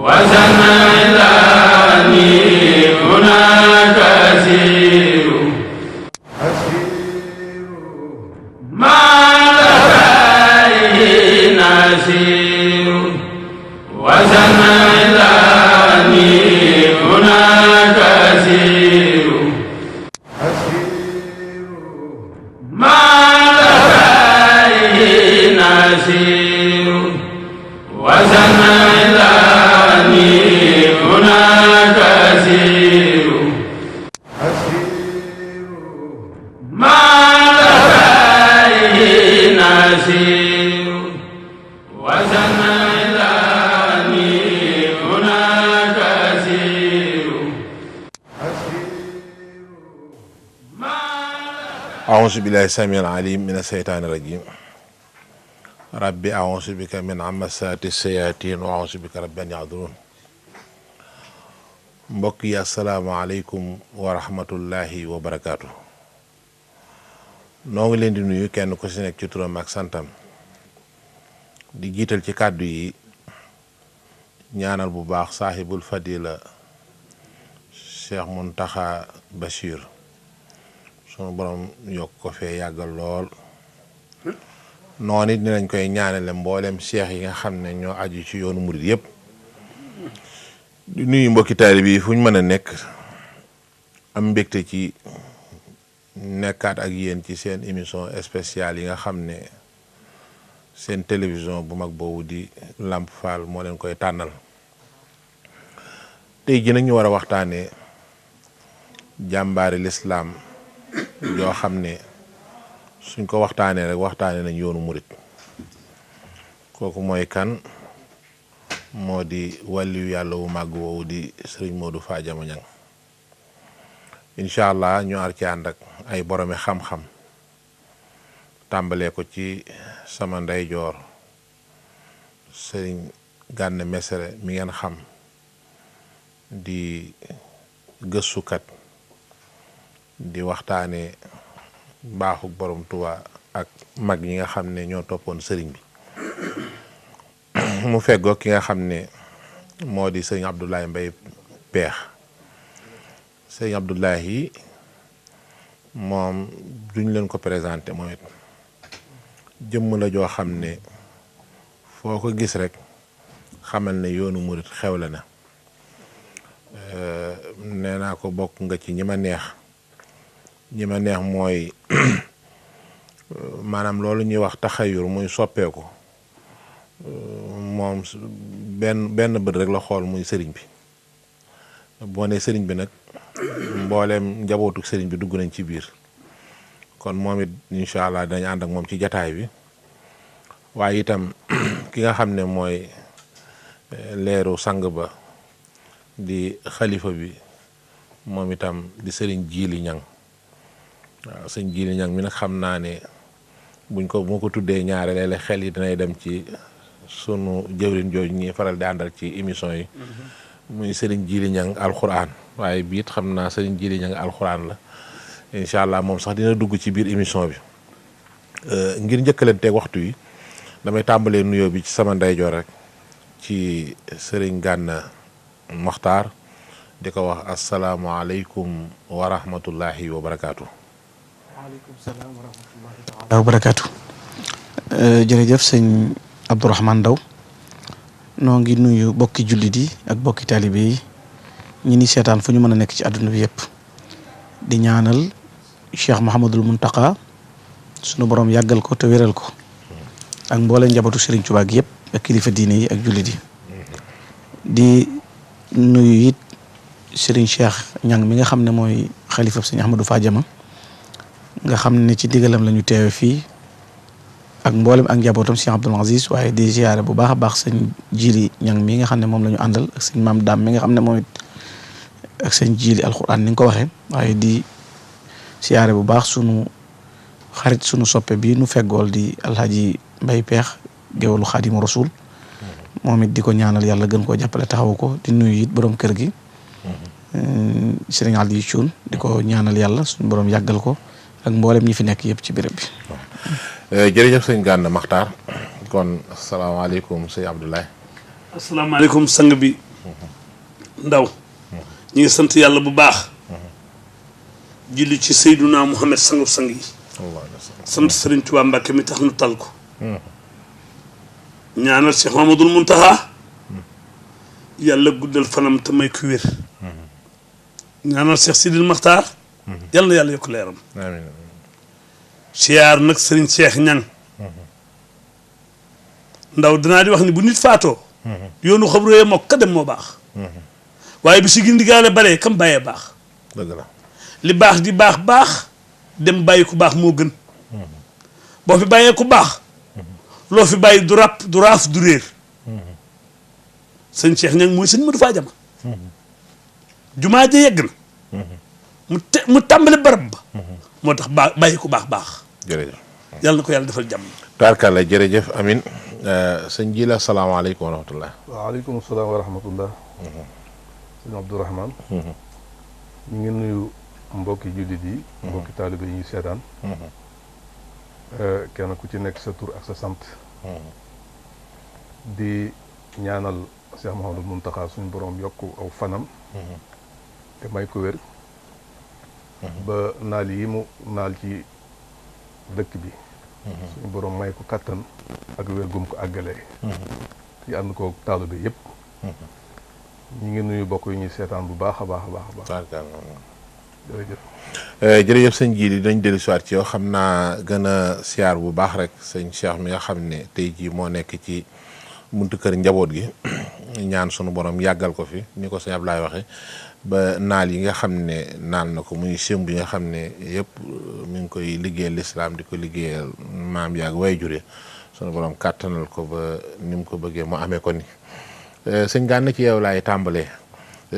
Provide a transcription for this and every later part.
وزناني هناك أسير ما لديه نسير وزناني هناك أسير ما لديه نسير وزناني هناك أسير ما لديه نسير وزناني هناك أسير أعوذ بالله السميع العليم من الشيطان الرجيم ربي أعوذ بك من همزات الشياطين وأعوذ بك رب أن يحضرون mbokk yi asalaamaaleykum wa rahmatullahi wa barakaatu. noo ngi leen di nuyu kenn ku si nekk ci turam ak santam di jiital ci kàddu yi ñaanal bu baax saaxibul fadila Cheikh Muntaxa Bachir sunu borom yokk ko fee yàggal lool noonu it dinañ koy ñaanale mboolem cheikh yi nga xam ne ñoo aju ci yoonu murid yépp di nuyu mbokki taalibe yi fu ñu mën a nekk am mbégte ci nekkaat ak yéen ci seen émission spéciale yi nga xam ne seen télévision bu mag boobu di Lamp Fall moo leen koy tànnal tey ji nag ñu war a waxtaanee jàmbaari lislaam yoo xam ne suñ ko waxtaanee rek waxtaanee nañ yoonu murit kooku mooy kan moo di wàlliyu yàlla wu màgg woowu di sëriñ Modou Fadiama Niang incha allah ñu ar ci ànd ak ay boromi xam-xam tàmbalee ko ci sama ndeyjoor sëriñ Gana Messere mi ngeen xam di gëstukat di waxtaane baaxuk borom Tuubaa ak mag ñi nga xam ne ñoo toppoon sëriñ bi mu feggoo ki nga xam ne moo di sëriñ Abdoulaye Mbaye Peex sëriñ Abdoulaye moom duñ leen ko présenté moom it jëmm la joo xam ne foo ko gis rek xamal ne yoonu murit xewle na nee naa ko bokk nga ci ñi ma neex mooy maanaam loolu ñuy wax taxayur muy soppeeku moom benn bët rek la xool muy sëriñ bi boo ne sëriñ bi nag mbooleem njabootu sëriñ bi dugg nañ ci biir kon moom it incha allah dañ ànd ak moom ci jataay bi waaye itam ki nga xam ne mooy leeru sang ba di xalifa bi moom itam di sëriñ Jiili Ñang waaw sëñ Jiili Ñang mi nag xam naa ne moo ko tuddee ñaare léeg-léeg xel yi dinay dem ci sunu jëwrin jooju ñi faral di àndal ci émission yi muy sëriñ Jiili Ñang alxuraan waaye biit xam naa sëriñ Jiili Ñang alxuraan la incha allah moom sax dina dugg ci biir émission bi ngir njëkkalanteeg waxtu yi damay tàmbalee nuyoo bi ci sama ndeyjoor rek ci sëriñ Gana Moxtaar di ko wax asalaamualeykum wa rahmatullahi wa barakaatu. waaleykum salaam wa rahmatullahi taala wa barakaatu. jërëjëf sëñ Abdourahmane Ndaw noo ngi nuyu bokki jullit yi ak bokki taalibe yi ñi ni seetaan fu ñu mën a nekk ci àdduna bi yëpp di ñaanal Cheikh Mouhamadul Muntaqa sunu borom yàggal ko te wéral ko ak mbooleem njabootu Serigne Touba gi yëpp ak kilifa diine yi ak jullit yi di nuyu it Serigne Cheikh Niang mi nga xam ne mooy xalifa Serigne Ahmadou Fadiama nga xam ne ci digalam la ñu teewe fii ak mboolem ak njabootam Cheikh Abdoul Aziz waaye di ziyaare bu baax a baax sëñ Jiili Ñang mi nga xam ne moom la ñu àndal ak sëñ Maam Daam mi nga xam ne moom it ak sëñ Jiili alxuraan ni nga ko waxee waaye di ziyaare bu baax sunu xarit sunu soppe bi nu feggool di Alhaji Mbay Peex géwalu Xaadimu Rasuul moom it di ko ñaanal yàlla gën koo jàppale taxawu ko di nuyu it borom kër gi Sëriñ Aliou Thioune di ko ñaanal yàlla suñu borom yàggal ko ak mboolem ñi fi nekk yëpp ci béréb bi. jërëjëf sëñ Gana Maxtaar kon asalaamaaleykum sëñ Abdoulaye. asalaamaaleykum sang bi ndaw ñu ngi sant yàlla bu baax julli ci Seyduna Muhammad sangu sang yi sant Sëriñ Tuubaa Mbàkke mi tax nu tal ko ñaanal Cheikh Mamadul Muntaha yàlla guddal fanam te may ko wér ñaanal Cheikh Sidil Maxtaar yàlla na yàlla yokk leeram siyaar nag Sëriñ Cheikh Ñang ndaw dinaa di wax ni bu nit faatoo yoonu xabru yee moo ka dem moo baax waaye bi si gi ndigaale baree kam bàyyee baax dëgg la li baax di baax dem bàyyi ku baax moo gën boo fi bàyyee ku baax loo fi bàyyi du ràpp du raaf du réer sëñ Cheikh Ñang mooy sëñ Modou Fadiama jumaa ja yegg na mu tàmbali barab ba moo tax bàyyi ku baax jërëjëf yàlla na ko yàlla defal jàmm taarkalla jërëjëf amin sëñ ji la salaamaaleykum wa rahmatullah waaleykum salaam wa rahmatullah sëñ Abdourahman ñu ngi nuyu mbokki jullit yi mbokki taalibe yi ñuy seetaan kenn ku ci nekk sa tur ak sa sant di ñaanal Cheikh Mouhamadou Mountakha suñu borom yokk aw fanam te may ko wér ba naal yi mu naal ci dëkk bi suñu borom may ko kattan ak wér gum ko àggalee ci ànd ko taalibe yëpp ñu ngi nuyu bokk yi ñuy seetaan bu baax a baax a baax jërëjëf sëñ ji di dañ dellu siwaat ci yow xam naa gën a siyaar bu baax rek sëñ Cheikh mi nga xam ne tey jii moo nekk ci buntu kër njaboot gi ñaan sunu borom yàggal ko fi ni ko sëñ Ablaye waxe ba naal yi nga xam ne naal na ko muy sëmb yi nga xam ne yëpp mi ngi koy liggéeyal lislaam di ko liggéeyal maam yaag way jure sunu borom kàttanal ko ba ni mu ko bëggee mu amee ko ni sëñ Gana ci yow laay tàmbalee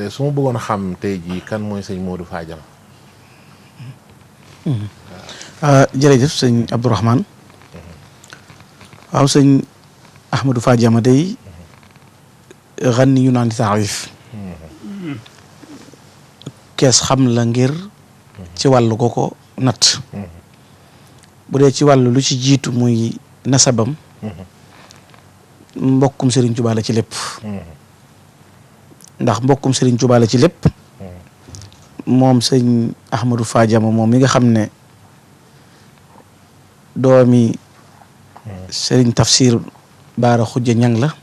su ma bëggoon xam tey jii kan mooy sëñ Modou Fadiama jërëjëf sëñ Abdourahman waaw sëñ Ahmadou Fadiama day xan ni yu naan di taarif kees xam la ngir ci wàllu ko ko natt bu dee ci wàllu lu ci jiitu muy nasabam mbokkum Serigne Touba la ci lépp ndax mbokkum Serigne Touba la ci lépp moom sëñ Ahmadou Fadiama moom mi nga xam ne doomi Serigne Tafsir Baara Xujja Ñang la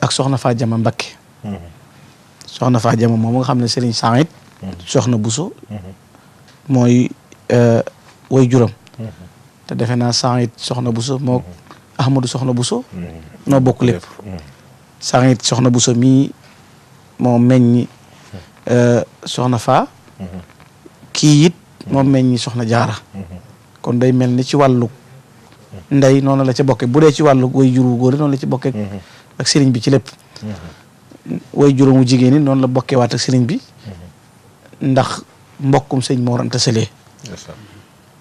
ak soxna Fadiama Mbakke soxna Fadiama moom nga xam ne Serigne Saïd soxna Bousso mooy way juram te defe naa Saïd soxna Bousso moo Ahmadou soxna Bousso noo bokk lépp Saïd soxna Bousso mii moo meññi soxna Faa kii it moo meññi soxna Jaara kon day mel ni ci wàllu ndey noonu la ca bokke bu dee ci wàllu way juru góor noonu la ci bokke ak sëriñ bi ci lépp way juróomu jigéen ñi noonu la bokkee waat ak sëriñ bi ndax mbokkum sëñ Mor Anta Sali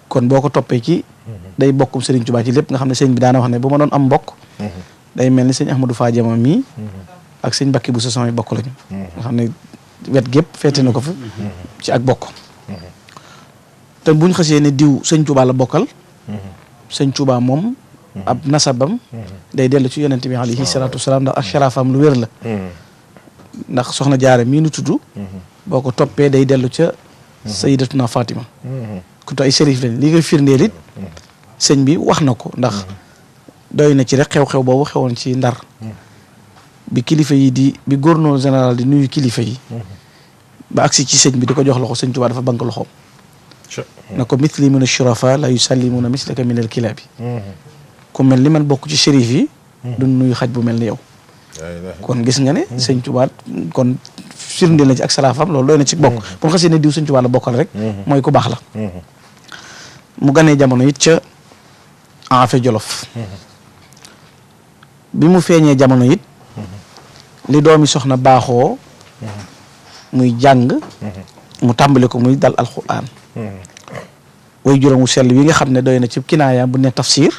kon boo ko toppee ci day bokkum sëriñ Tuubaa ci lépp nga xam ne sëñ bi daana wax ne bu ma doon am mbokk day mel ni sëñ Ahmadou Fadiama mii ak sëñ Mbàkke bu sa samay bokk lañu nga xam ne wet gépp feete na ko fa ci ak bokk te buñ xasee ne diw sëñ Tuubaa la bokkal sëñ Tuubaa moom ab nasabam day dellu ci yonent bi alayhi salaatu wasalaam ndax ak sharaafam lu wér la ndax soxna Jaara mii nu tudd boo ko toppee day dellu ca Sayyidatuna Fatima ku ay sérif lañ li nga firndeel it sëñ bi wax na ko ndax doy na ci rek xew-xew boobu xewoon ci Ndar bi kilifa yi bi gouverneur général di nuyu kilifa yi ba agsi ci sëñ bi di ko jox loxo sëñ Tuubaa dafa bank loxoom na ko mithli min ash-shurafa la yusallimuna mislaka min al-kilabi ku mel ni man bokk ci shérif yi du nuyu xaj bu mel ni yow kon gis nga ne sëñ Tuubaa kon firndeel na ci ak salaafam loolu doy na ci bokk bu xasee ne diw sëñ Tuubaa la bokkal rek mooy ku baax la mu ganee jamono it ca Afe Jolof bi mu feeñee jamono it li doomi soxna baaxoo muy jàng mu tàmbali ko muy dal alquran way juróomu sell wi nga xam ne doy na ci kinaaya bu ne tafsir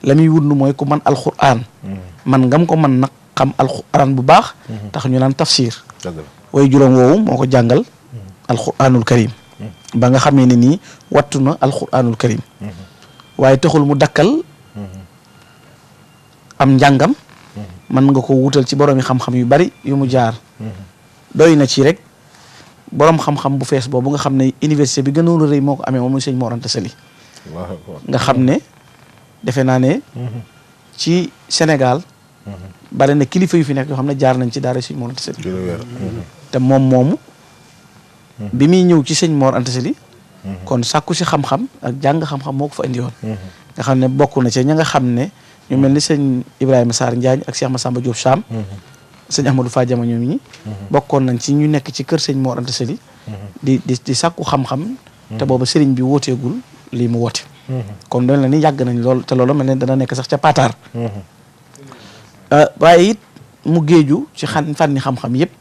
la muy wund mooy ku man alquran man ngam ko man nag xam alquran bu baax tax ñu naan tafsir way juróom woowu moo ko jàngal alquranul karim ba nga xamee ne nii wattu na alquranul karim waaye taxul mu dakkal am njàngam mën nga ko wutal ci borom yi xam-xam yu bari yu mu jaar doy na ci rek borom xam-xam bu fees boobu nga xam ne université bi gënoon a rëy moo ko amee moom muy sëñ Mor Anta Sali nga xam ne defe naa ne ci Sénégal bari na kilifa yu fi nekk yoo xam ne jaar nañ ci daara sëñ Mor Anta Sali te moom moomu bi muy ñëw ci sëñ Mor Anta Sali kon sàkku si xam-xam ak jàng xam-xam moo ko fa indi woon nga xam ne bokk na ci ña nga xam ne ñu mel ni sëñ Ibrahima Sarr Njaañ ak Cheikh Massamba Diop Sam sëñ Ahmadou Fadiama ñoom ñi bokkoon nañ ci ñu nekk ci kër sëñ Mor Anta Sali di sàkku xam-xam te booba sëriñ bi wooteegul lii mu woote kon doon la ni yàgg nañ lool te loolu mel ne dana nekk sax ca Pataar waaye it mu géeju ci fànni xam-xam yëpp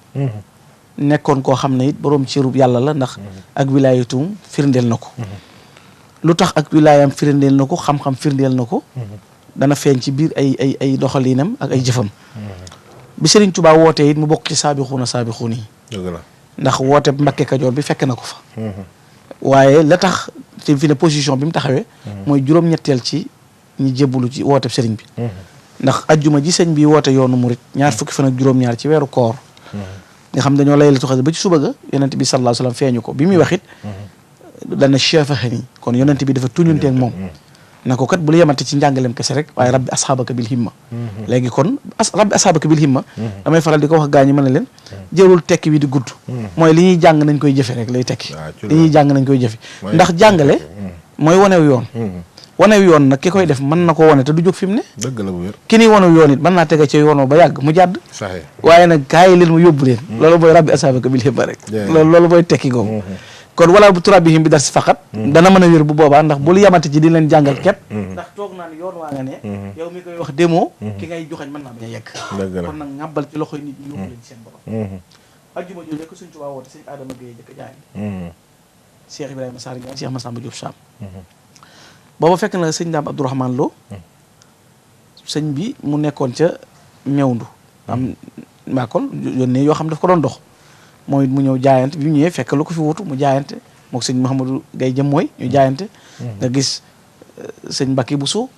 nekkoon koo xam ne it boroom cërub yàlla la ndax ak wilaayatum firndeel na ko lu tax ak wilaayam firndeel na ko xam-xam firndeel na ko dana feeñ ci biir ay doxalinam ak ay jëfam bi Sëriñ Tuubaa wootee it mu bokk ci saabixuuna yi ndax woote Mbakke Kajoor bi fekk na ko fa waaye la tax fi ne position bi mu taxawee mooy juróom-ñetteel ci ñi jébbalu ci woote sëriñ bi ndax ajjuma ji sëñ bi woote yoonu murit ñaar fukki fan ak juróom-ñaar ci weeru koor nga xam dañoo laylatu xadr ba ci suba ga yonent bi sallallahu alayhi wasallam feeñu ko bi muy wax it dana shafahani kon yonent bi dafa tuñunteeg moom na ko kat bu la yemante ci njàngaleem kese rek waaye rabbi asxaabaka bil himma léegi kon rabbi asxaabaka bil himma damay faral di ko wax gaañi mën na leen jërul tekki wi di gudd mooy li ñuy jàng nañ koy jëfe rek lay tekki li ñuy jàng nañ koy jëfe ndax jàngale mooy wanew yoon wanew yoon nag ki koy def mën na ko wane te du jóg fi mu ne dëgg la bu wér ki ni wanew yoon it mën naa tege ci yoonoo ba yàgg mu jàdd waaye nag kaay leen mu yóbbu leen loolu mooy rabbi asxaabaka bil himma rek loolu mooy tekki googu kon wala bu turabihim bi dar si faqat dana mën a wér bu boobaa ndax bul yamante ci di leen jàngal képp ndax toog naa ne yoon waa nga ne yow mi koy wax demoo ki ngay joxañ mën naa bañ a yegg kon nag ngàbbal ci loxoy nit ñi yóbbu leen ci seen borom ajjuma jooju njëkk suñ Tuubaa woote sëñ Adama Gueye jëkk jaay Cheikh Ibrahima Sarr Ndiaye Cheikh Massamba Diop Sam booba fekk na sëñ Daam Abdourahmane Lo sëñ bi mu nekkoon ca mewndu am maakol yónnee yoo xam daf ko doon dox mooy mu ñëw jaayante bi mu ñëwee fekk lu ko fi wutu mu jaayante mook sëñ Mouhamadou Gaye jëm mooy ñu jaayante nga gis sëñ Mbacke Bousso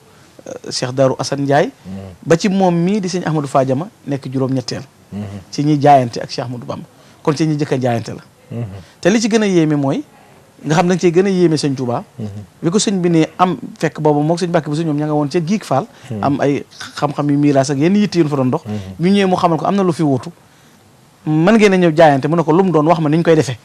Cheikh Darou Assane Ndiaye ba ci moom mii di sëñ Ahmadou Fadiama nekk juróom-ñetteel ci ñi jaayante ak Cheikh Ahmadou Bamba kon ci ñi jëkk a jaayante la te li ci gën a yéeme mooy nga xam dañ cey gën a yéeme sëñ Touba bi ko sëñ bi ne am fekk boobu mook sëñ Mbacke Bousso ñoom ña nga woon ca Giig Fall am ay xam-xam yu miiraas ak yenn yitte yu fa doon dox bi ñëwee mu xamal ko am na lu fi wutu mën ngeen a ñëw jaayante mu ne ko lu mu doon wax ma ni ñu koy defee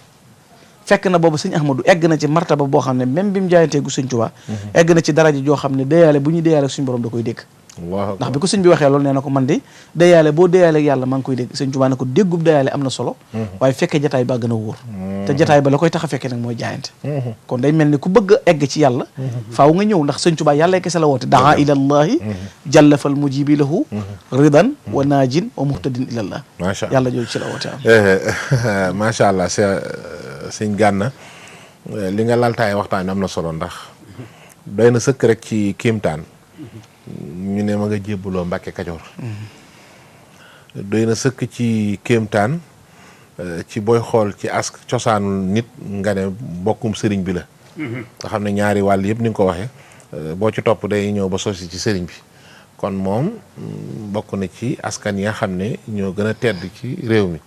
fekk na boobu sëñ Ahmadou egg na ci martaba boo xam ne même bi mu jaayantee gu sëñ Tuubaa egg na ci daraja joo xam ne déyaale bu ñuy déyaale suñu borom da koy dégg ndax bi ko sëñ bi waxee loolu nee na ko man de déyaale boo déyaale ak yàlla maa ngi koy dégg sëñ Tuubaa ne ko déggub déyaale am na solo waaye fekkee jataay ba gën a wóor te jataay ba la koy tax a fekkee nag mooy jaayante kon day mel ni ku bëgg a egg ci yàlla faaw nga ñëw ndax sëñ Tuubaa yàlla kese la woote daa ilallahi jallafal mujibi lahu ridan wa naajin wa muhtadin ilallah yàlla jooju ci la woote am macha allah sëñ Gana li nga laltaay waxtaan am na solo ndax doy na sëkk rek ci kéemtaan ñu ne ma nga jébbaloo Mbàkke Kajoor doy na sëkk ci kéemtaan ci booy xool ci cosaanu nit nga ne bokkum sëriñ bi la nga xam ne ñaari wàll yëpp ni nga ko waxee boo ci topp day ñëw ba sosi ci sëriñ bi kon moom bokk na ci askan yi nga xam ne ñoo gën a tedd ci réew mi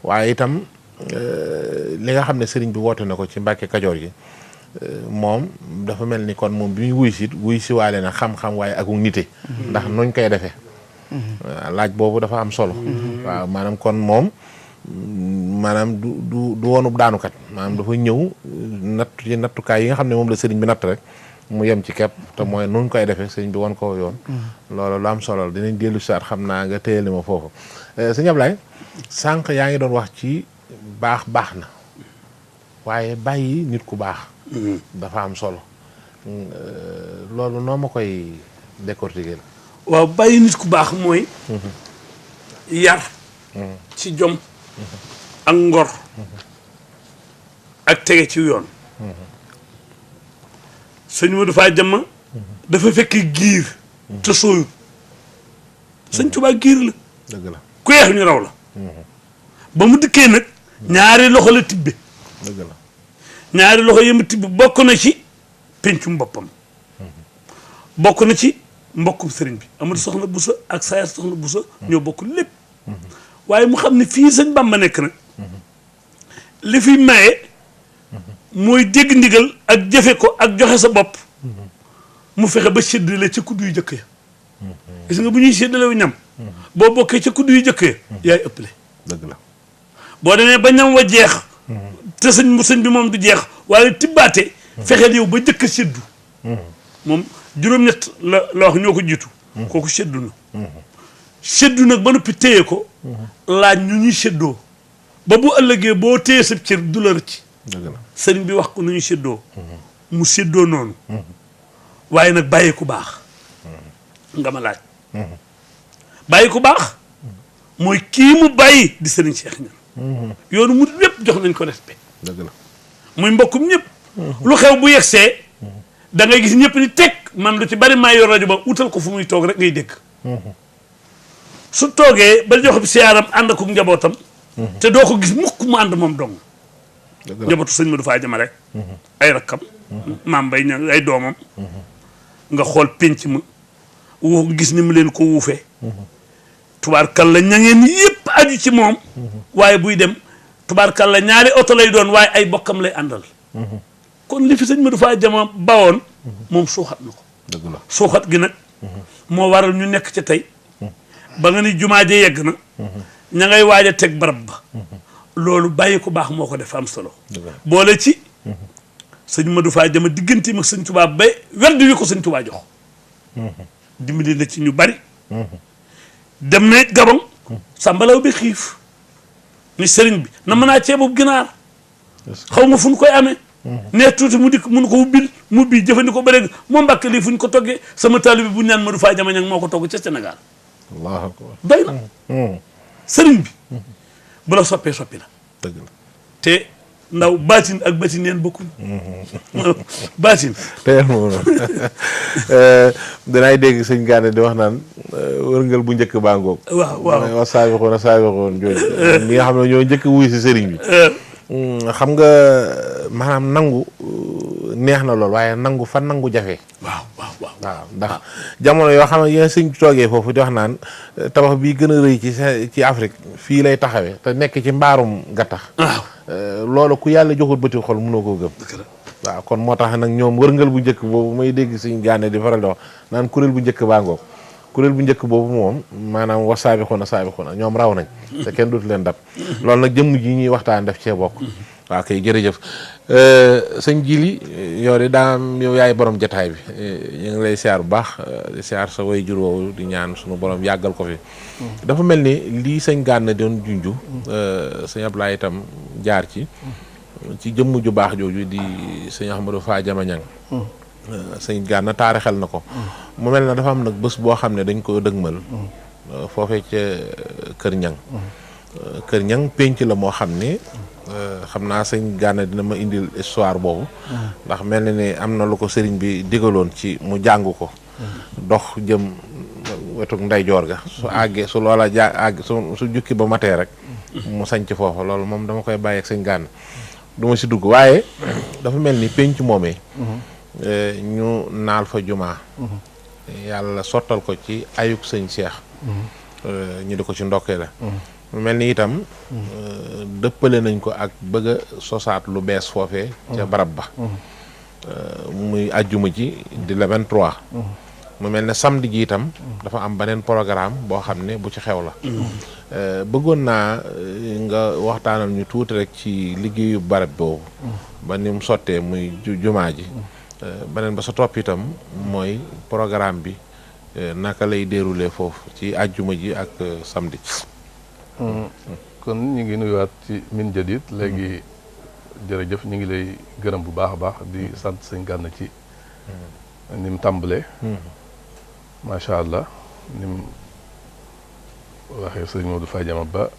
waaye itam li nga xam ne sëriñ bi woote na ko ci Mbàkke Kajoor gi moom dafa mel ni kon moom bi muy wuy si waale na xam-xam waaye ak nite ndax nuñ koy defee laaj boobu dafa am solo waaw maanaam kon moom maanaam du woonub daanukat maanaam dafa ñëw natt ci nattukaay yi nga xam ne moom la sëriñ bi natt rek mu yem ci kepp te mooy nuñ koy defee sëriñ bi won ko yoon loolu lu am solo la dinañ dellu saat xam naa nga téyeli ma foofu sëñ Ablaye sànq yaa ngi doon wax ci baax na waaye bàyyi nit ku baax dafa am solo loolu noo ma koy décortiquer waaw bàyyi nit ku baax mooy yar ci jom ak ngor ak tege ci yoon sëñ Modou Fadiama dafa fekk giir te sooyut sëñ Tuubaa giir la dëgg la ku yeex ñu raw la ba mu dikkee nag ñaari loxo la tibbe dëgg la ñaari loxo yi mu tibb bokk na ci pencum boppam bokk na ci mbokkum sëriñ bi Amadou Soxna Bousso ak Sayar Soxna Bousso ñoo bokk lépp waaye mu xam ne fii sëñ Bamba nekk nag li fi maye mooy dégg ndigal ak jëfe ko ak joxe sa bopp mu fexe ba séddale ca kuddu yu jëkk ya gis nga bu ñuy séddale ñam boo bokkee ca kuddu yu jëkk ya yaay ëppale dëgg la boo demee ba ñam wa jeex te sëñ bi moom du jeex waaye tibbaate fexeel yow ba jëkk a séddu moom juróom-ñett la wax ñoo ko jiitu kooku séddu na séddu nag ba noppi téye ko laaj ñu ñuy séddoo ba bu ëllëgee boo téye sa cër du la rëcc dëgg la sëriñ bi wax ko nu ñuy séddoo mu séddoo noonu waaye nag bàyyi ku baax nga ma laaj bàyyi ku baax mooy kii mu bàyyi di sëriñ Cheikh Niang yoonu mu lépp jox nañ ko respect dëgg la muy mbokkum ñëpp lu xew bu yegsee da ngay gis ñëpp ni teg man lu ci bari maa yor rajo ba utal ko fu muy toog rek ngay dégg su toogee ba jox bi siyaaram ànd ak njabootam te doo ko gis mukk mu ànd moom dong njabootu sëñ Modou Faa Jama rek ay rakkam maam bay ña ay doomam nga xool pénc ma wu gis ni mu leen ko wuufee tubaarkalla ña ngeen yëpp aju ci moom waaye buy dem tubaarkalla ñaari oto lay doon waaye ay bokkam lay àndal kon li fi sëñ Modou Faa Jama bawoon moom suuxat na ko dëgg la suuxat gi nag moo waral ñu nekk ca tey ba nga ni jumaa je yegg na ña ngay waaj a teg barab ba loolu bàyyi ko baax moo ko def am solo boole ci sëñ Modou Faa Jama digganteem ak sëñ Tuubaa ba werdu wi ko sëñ Tuubaa jox dimbali na ci ñu bari dem na it Gabon sàmbalaw bi xiif ni sëriñ bi na mën naa ceebu ginaar xaw ma fu ñu koy amee nee tuuti mu dikk mun ko ubbil mu bii jëfandikoo ba léegi moom Mbàkke lii fu ñu ko toggee sama taalibe bi bu ñu naan Modou Faa Jama Ñaŋ moo ko togg ca Sénégal allahu akbar doy na sëriñ bi bu la soppee soppi la dëgg la te ndaw baatin ak baatin neen bokkuñ baatin teyel moom danaay dégg sëñ Gane di wax naan wërngal bu njëkk baa ngoog waaw waaw wa saabixoon jooju ñi nga xam ne ñoo njëkk wuy si sëriñ bi xam nga maanaam nangu neex na lool waaye nangu fa nangu jafe waaw ndax jamono yoo xam ne yéen sëñ toogee foofu di wax naan tabax bii gën a rëy ci Afrique fii lay taxawee te nekk ci mbaarum gattax loolu ku yàlla joxul bëti xol mënoo koo gëm waaw kon moo tax nag ñoom wërngal bu njëkk boobu may dégg sëñ Gane di faral di wax naan kuréel bu njëkk baa ngoog kuréel bu njëkk boobu moom maanaam wa saabixoona ñoom raw nañ te kenn dootu leen dab loolu nag jëmm ji ñuy waxtaan def cee bokk waaw kay jërëjëf sëñ Jili yow de daam yow yaay borom jataay bi ñu ngi lay siyaar bu baax di siyaar sa way jur woowu di ñaan suñu borom yàggal ko fi dafa mel ni lii sëñ Gane doon junju sëñ Ablaye itam jaar ci jëmm ju baax jooju di sëñ Ahmadou Faa Jama Ñaŋ sëñ Gane taarixal na ko mu mel na dafa am nag bés boo xam ne dañ ko dëgmal foofee ca Kër Ñaŋ Kër Ñaŋ pénc la moo xam ne xam naa sëñ Gane dina ma indil histoire boobu ndax mel na ni am na lu ko sëriñ bi digaloon ci mu jàng ko dox jëm wetuk ndeyjoor ga su àggee su loola àgg su jukki ba matee rek mu sañc foofa loolu moom dama koy bàyyi ak sëñ Gane du ma si dugg waaye dafa mel ni pénc moomee ñu naal fa jumaa yàlla sottal ko ci ayuk sëñ Cheikh ñu di ko ci ndokkee la mu mel ni itam dëppale nañ ko ak bëgg a sosaat lu bees foofee ca barab ba muy ajjuma ji di le 23 mu mel ne samedi ji itam dafa am beneen programme boo xam ne bu ci xew la bëggoon naa nga waxtaanal ñu tuuti rek ci liggéeyu barab boobu ba ni mu sottee muy jumaa ji beneen ba sa topp itam mooy programme bi naka lay déroulé foofu ci ajjuma ji ak samedi kon ñu ngi nuyuwaat ci min jadid léegi jërëjëf ñu ngi lay gërëm bu baax a baax di sant sëñ Gane ci ni mu tàmbalee macha allah ni mu waxee sëñ Modou Faa Jama ba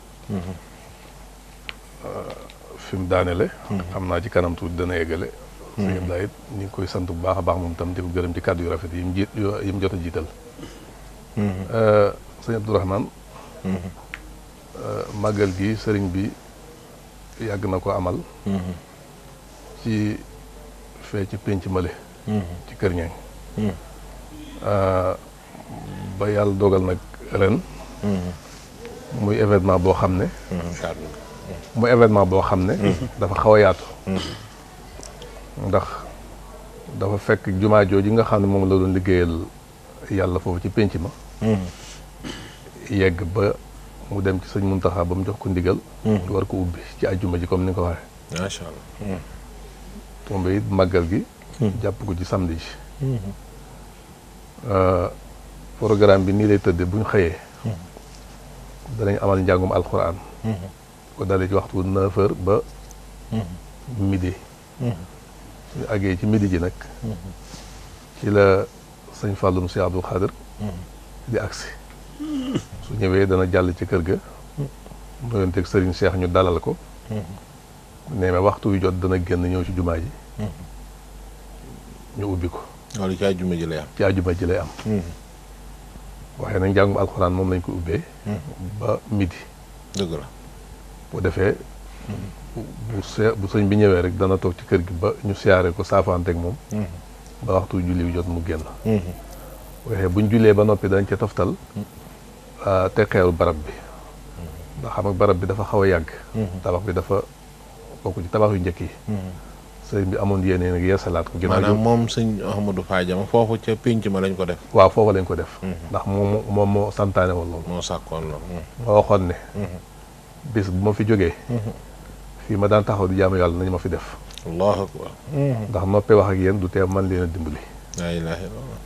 fi mu daanele xam naa ci kanam tuuti dana yeggale sëñ Abdoulaye it ñu ngi koy sant bu baax a baax moom tam di ko gërëm ci kàddu yu rafet yi mu jot a jiital sëñ Abdourahmane màggal gi sëriñ bi yàgg na ko amal ci fee ci pénc male ci Kër Ñaŋ ba yàlla dogal nag ren muy événement boo xam ne dafa xaw a yaatu ndax dafa fekk jumaa jooju nga xam ne moom la doon liggéeyal yàlla foofu ci pénc ma yegg ba mu dem ci sëñ Muntaxa ba mu jox ko ndigal war ko ubbi ci àjjuma ji comme ni nga ko waxee macha allah tombe it màggal gi jàpp ko ci samedi ji programme bi nii lay tëdde bu ñu xëyee danañ amal njàngum alxuraan ko dalee ci waxtu 9h ba midi suñu àggee ci midi ji nag ci la sëñ Fallum si Abdou Khadir di agsi su ñëwee dana jàll ci kër ga nuyonteeg sëriñ Cheikh ñu dalal ko nee ma waxtu wi jot dana génn ñëw ci jumaa ji ñu ubbi ko loolu ci àjjuma ji lay am ci àjjuma ji lay am waaye nag njàngum alxuraan moom lañ ko ubbee ba midi dëgg la bu defee bu sëñ bi ñëwee rek dana toog ci kër gi ba ñu siyaare ko saafaanteeg moom ba waxtu julli wi jot mu génn waaye buñ jullee ba noppi dañ ca toftal te xeeru barab bi ndax xam ak barab bi dafa xaw a yàgg tabax bi dafa bokk ci tabax yu njëkk yi sëñ bi amoon yéene nag yeesalaat ko ginnaaw maanaam moom sëñ Ahmadou Fadiama foofu ca pénc ma lañ ko def waaw foofa lañ ko def ndax moom moo santaane woon loolu moo sàkkoon loolu moo waxoon ne bis bu ma fi jógee fii ma daan taxaw di jaamu yàlla nañu ma fi def allahu akbar ndax noppee wax ak yéen du tee man leen a dimbali laa ilaaha illallah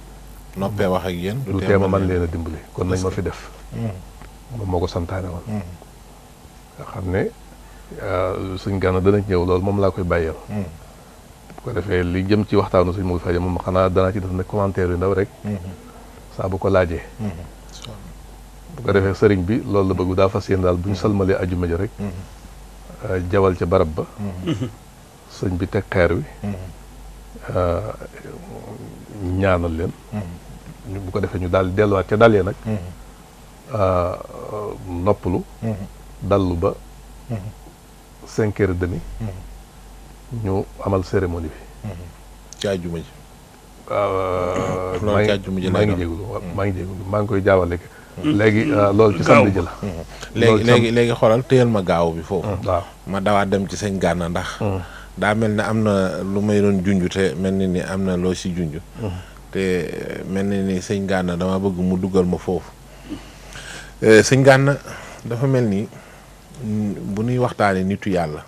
noppee wax ak yéen du tee ma man leen a dimbali kon nañ ma fi def moom moo ko santaane woon nga xam ne suñ gànna danañ ñëw loolu moom laa koy bàyyeel bu ko defee li jëm ci waxtaanu suñ Modou Fadiama moom xanaa danaa ci def ne commentaire yu ndaw rek saa bu ko laajee bu ko defee sëriñ bi loolu la bëgg daa fas yéen daal bu ñu salmalee ajuma ji rek jawal ca barab ba sëñ bi teg xeer wi ñaanal leen bu ko defee ñu daal delluwaat ca dal ya nag noppalu dallu ba 5h30 ñu amal cérémonie bi ci àjjuma ji maa ngi jégalu maa ngi koy jaawale léegi loolu ci samedi ji la léegi xoolal téyal ma gaaw bi foofu waaw ma dawaat dem ci sëñ Gana ndax daa mel ne am na lu may doon junj te mel ni am na loo si junj te mel ni sëñ Gana dama bëgg mu dugal ma foofu sëñ Gana dafa mel ni bu ñuy waxtaanee nitu yàlla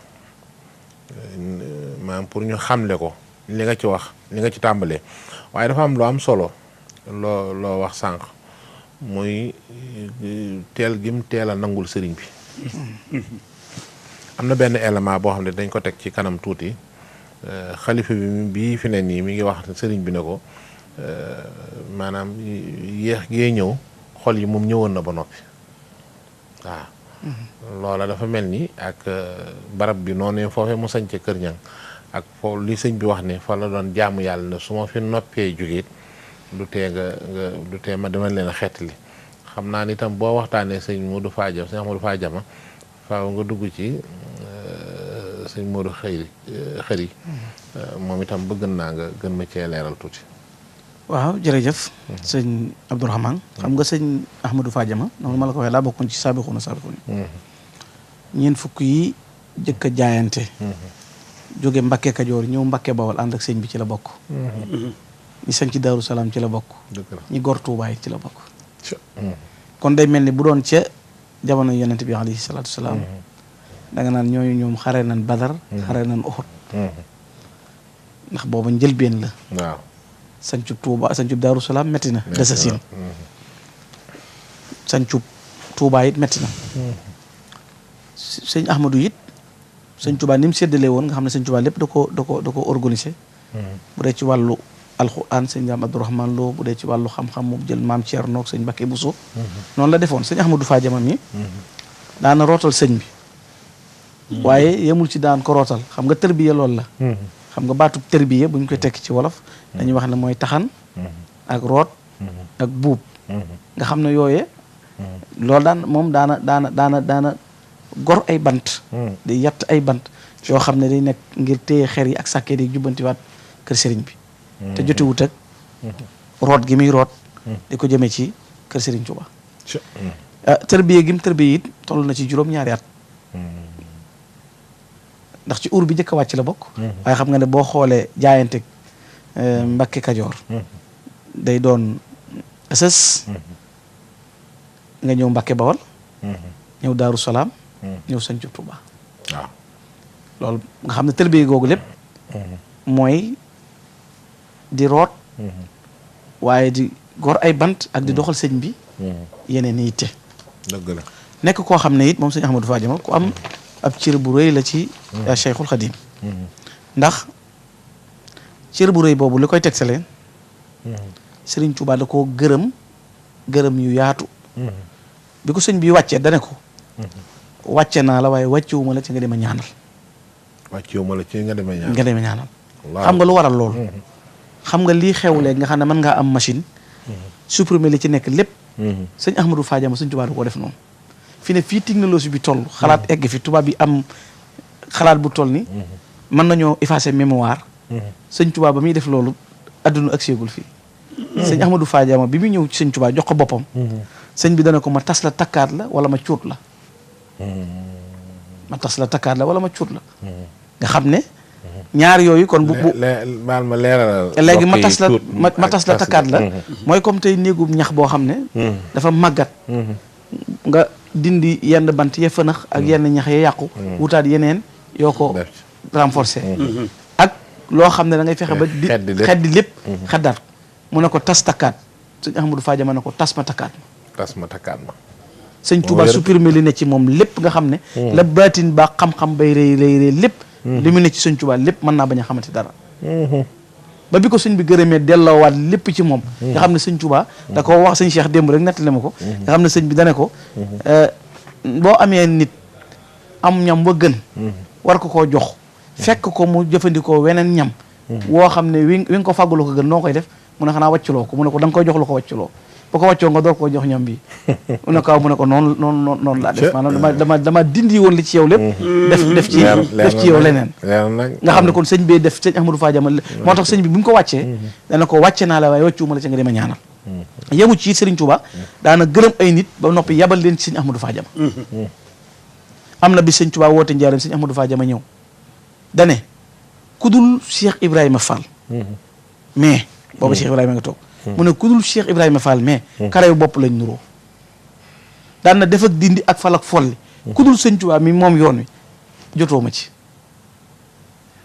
maanaam pour ñu xamle ko li nga ci wax li nga ci tàmbalee waaye dafa am lu am solo loo wax sànq muy teel gim teel a nangul sëriñ bi am na benn élément boo xam ne dañ ko teg ci kanam tuuti xalifa bi bii fi ne nii mi ngi wax sëriñ bi ne ko maanaam yéex gee ñëw xol yi moom ñëwoon na ba noppi waaw loola dafa mel ni ak barab bi noonu foofee mu sañce Kër Ñang ak foofu li sëñ bi wax ne fa la doon jaamu yàlla ne su ma fi noppee jógee du tee ma dama leen a xeetali xam naa ni itam boo waxtaanee sëñ Modou Fadiama sëñ Modou Fadiama faaw nga dugg ci sëñ Modou xëri moom itam bëgg naa nga gën ma cee leeral tuuti. waaw jërëjëf sëñ Abdourahmane xam nga sëñ Ahmadou Fadiama noonu ma la ko waxee laa bokkoon ci saabixuuna ñeent fukk yi jëkk a jaayante jóge Mbakke Kajoor ñëw Mbakke Bawol ànd ak sëñ bi ci la bokk ñi sañ ci Daaru Salaam ci la bokk ñi gor Tuubaay ci la bokk kon day mel ni bu doon ca jamono yonent bi alayhi salaatu salaam da nga naan ñooñu ñoom xare nañ Badar xare nañ Uhud ndax booba njëlbeen la waaw sañcub Tuuba sañcub Daaru Salaam metti na desasin sañcub Tuuba it metti na sëñ Ahmadou it sëñ Tuuba ni mu séddalee woon nga xam ne sëñ Tuuba lépp da ko organisé bu dee ci wàllu alxuraan sëñ Daam Abdourahmane Lo bu dee ci wàllu xam-xam mu jël maam Thierno ak sëñ Mbacké Bousso noonu la defoon sëñ Ahmadou Fadiama mi daana rootal sëñ bi waaye yemul ci daan ko rootal xam nga tërbiya loolu la xam nga baatub tërbiya bu ñu koy tekki ci wolof dañuy wax ne mooy taxan ak root ak buub nga xam ne yooye loolu daan moom daana gor ay bant di yatt ay bant yoo xam ne day nekk ngir téye xer yi ak sàkkee di jubbantiwaat kër sëriñ bi te jotewut ak root gi muy root di ko jëmee ci kër Serigne Touba. tërbiye gi mu tërbiye it toll na ci juróom-ñaari at. ndax ci ur bi njëkk a wàcc la bokk. waaye xam nga ne boo xoolee jaayante Mbakke Kajoor. day doon Asas. nga ñëw Mbakke Bawal. ñëw Daaru Salaam. ñëw Sancu Touba. waaw loolu nga xam ne tërbiye googu lépp. mooy di root. waaye di gor ay bant ak di doxal sëñ bi. yeneen i yitte. dëgg la nekk koo xam ne it moom sëñ Ahmadou Fadiama ku am ab cër bu rëy la ci Cheikhul Khadim. ndax cër bu rëy boobu li koy tegtaleen. Serigne Touba da koo gërëm yu yaatu. bi ko sëñ bi wàccee dane ko. wàcce naa la waaye wàccewuma la ci nga dem a ñaanal. wàccewuma la ci nga dem a ñaanal. nga dem a ñaanal. xam nga lu waral loolu. xam nga lii xew léegi nga xam ne mën ngaa am machine. supprimer li ci nekk lépp. sëñ Ahmadou Fadiama sëñ Touba da koo def noonu. fi ne fii technologie bi toll. xalaat egg fi tubaab bi am xalaat bu toll ni. mën nañoo effacer mémoire. sëñ Touba ba muy def loolu adduna ak seegul fii. sëñ Ahmadou Fadiama bi muy ñëw ci sëñ Touba jox ko boppam. sëñ bi dana ko ma tas la takkaat la wala ma cuut la. ma tas la takkaat la wala ma cuut la. nga xam ne. ñaar yooyu kon bu baal ma leeralal. léegi ma tas la takkaat la. mooy comme tey néegub ñax boo xam ne. dafa màggat. nga dindi yenn bant ya fënax ak yenn ñax ya yàqu. wutaat yeneen yoo ko renforcer. ak loo xam ne da ngay fexe ba di xeddi lépp xeddaat ko mu ne ko tas takkaat sëñ Ahmadou Fadiama ne ko tas ma takkaat ma. tas ma takkaat ma. sëñ Touba supprimer li ne ci moom lépp nga xam ne. la baatin ba xam-xam bay rëy lépp. li mu ne ci sëñ Touba lépp mën naa bañ a xamante dara. ba bi ko sëñ bi gërëmee delloowaat lépp ci moom. nga xam ne sëñ Touba da ko wax sëñ Cheikh démb rek nettali ma ko. nga xam ne sëñ bi dane ko. boo amee nit am ñam wa gën. war ko koo jox. fekk ko mu jëfandikoo weneen ñam. woo xam ne wi nga ko fàgguloo ko gën noo koy def mu ne xanaa wàcculoo ko mu ne ko da nga koy jox lu ko wàcculoo bu ko wàccoo nga door koo jox ñam bi mu ne ko noonu laa def maanaam dama dindi woon li ci yow lépp def ci yow leneen nga xam ne kon sëñ bee def sëñ Ahmadou Fadiama moo tax sëñ bi mu ko wàccee dana ko wàcce naa la waaye wàccuwuma la ci nga dem a ñaanal yemu ci Sëriñ Tuuba daana gërëm ay nit ba noppi yabal leen ci sëñ Ahmadou Fadiama am na bi sëñ Tuuba woote njaaram sëñ Ahmadou Fadiama ñëw dane ku dul Cheikh Ibrahima Fall mais booba Cheikh Ibrahima nga toog mu ne ku dul Cheikh Ibrahima Fall mais karew bopp lañ nuroo daan na def ak dindi ak fal ak folli ku dul sëñ Tuubaa mi moom yoon wi jotoo ma ci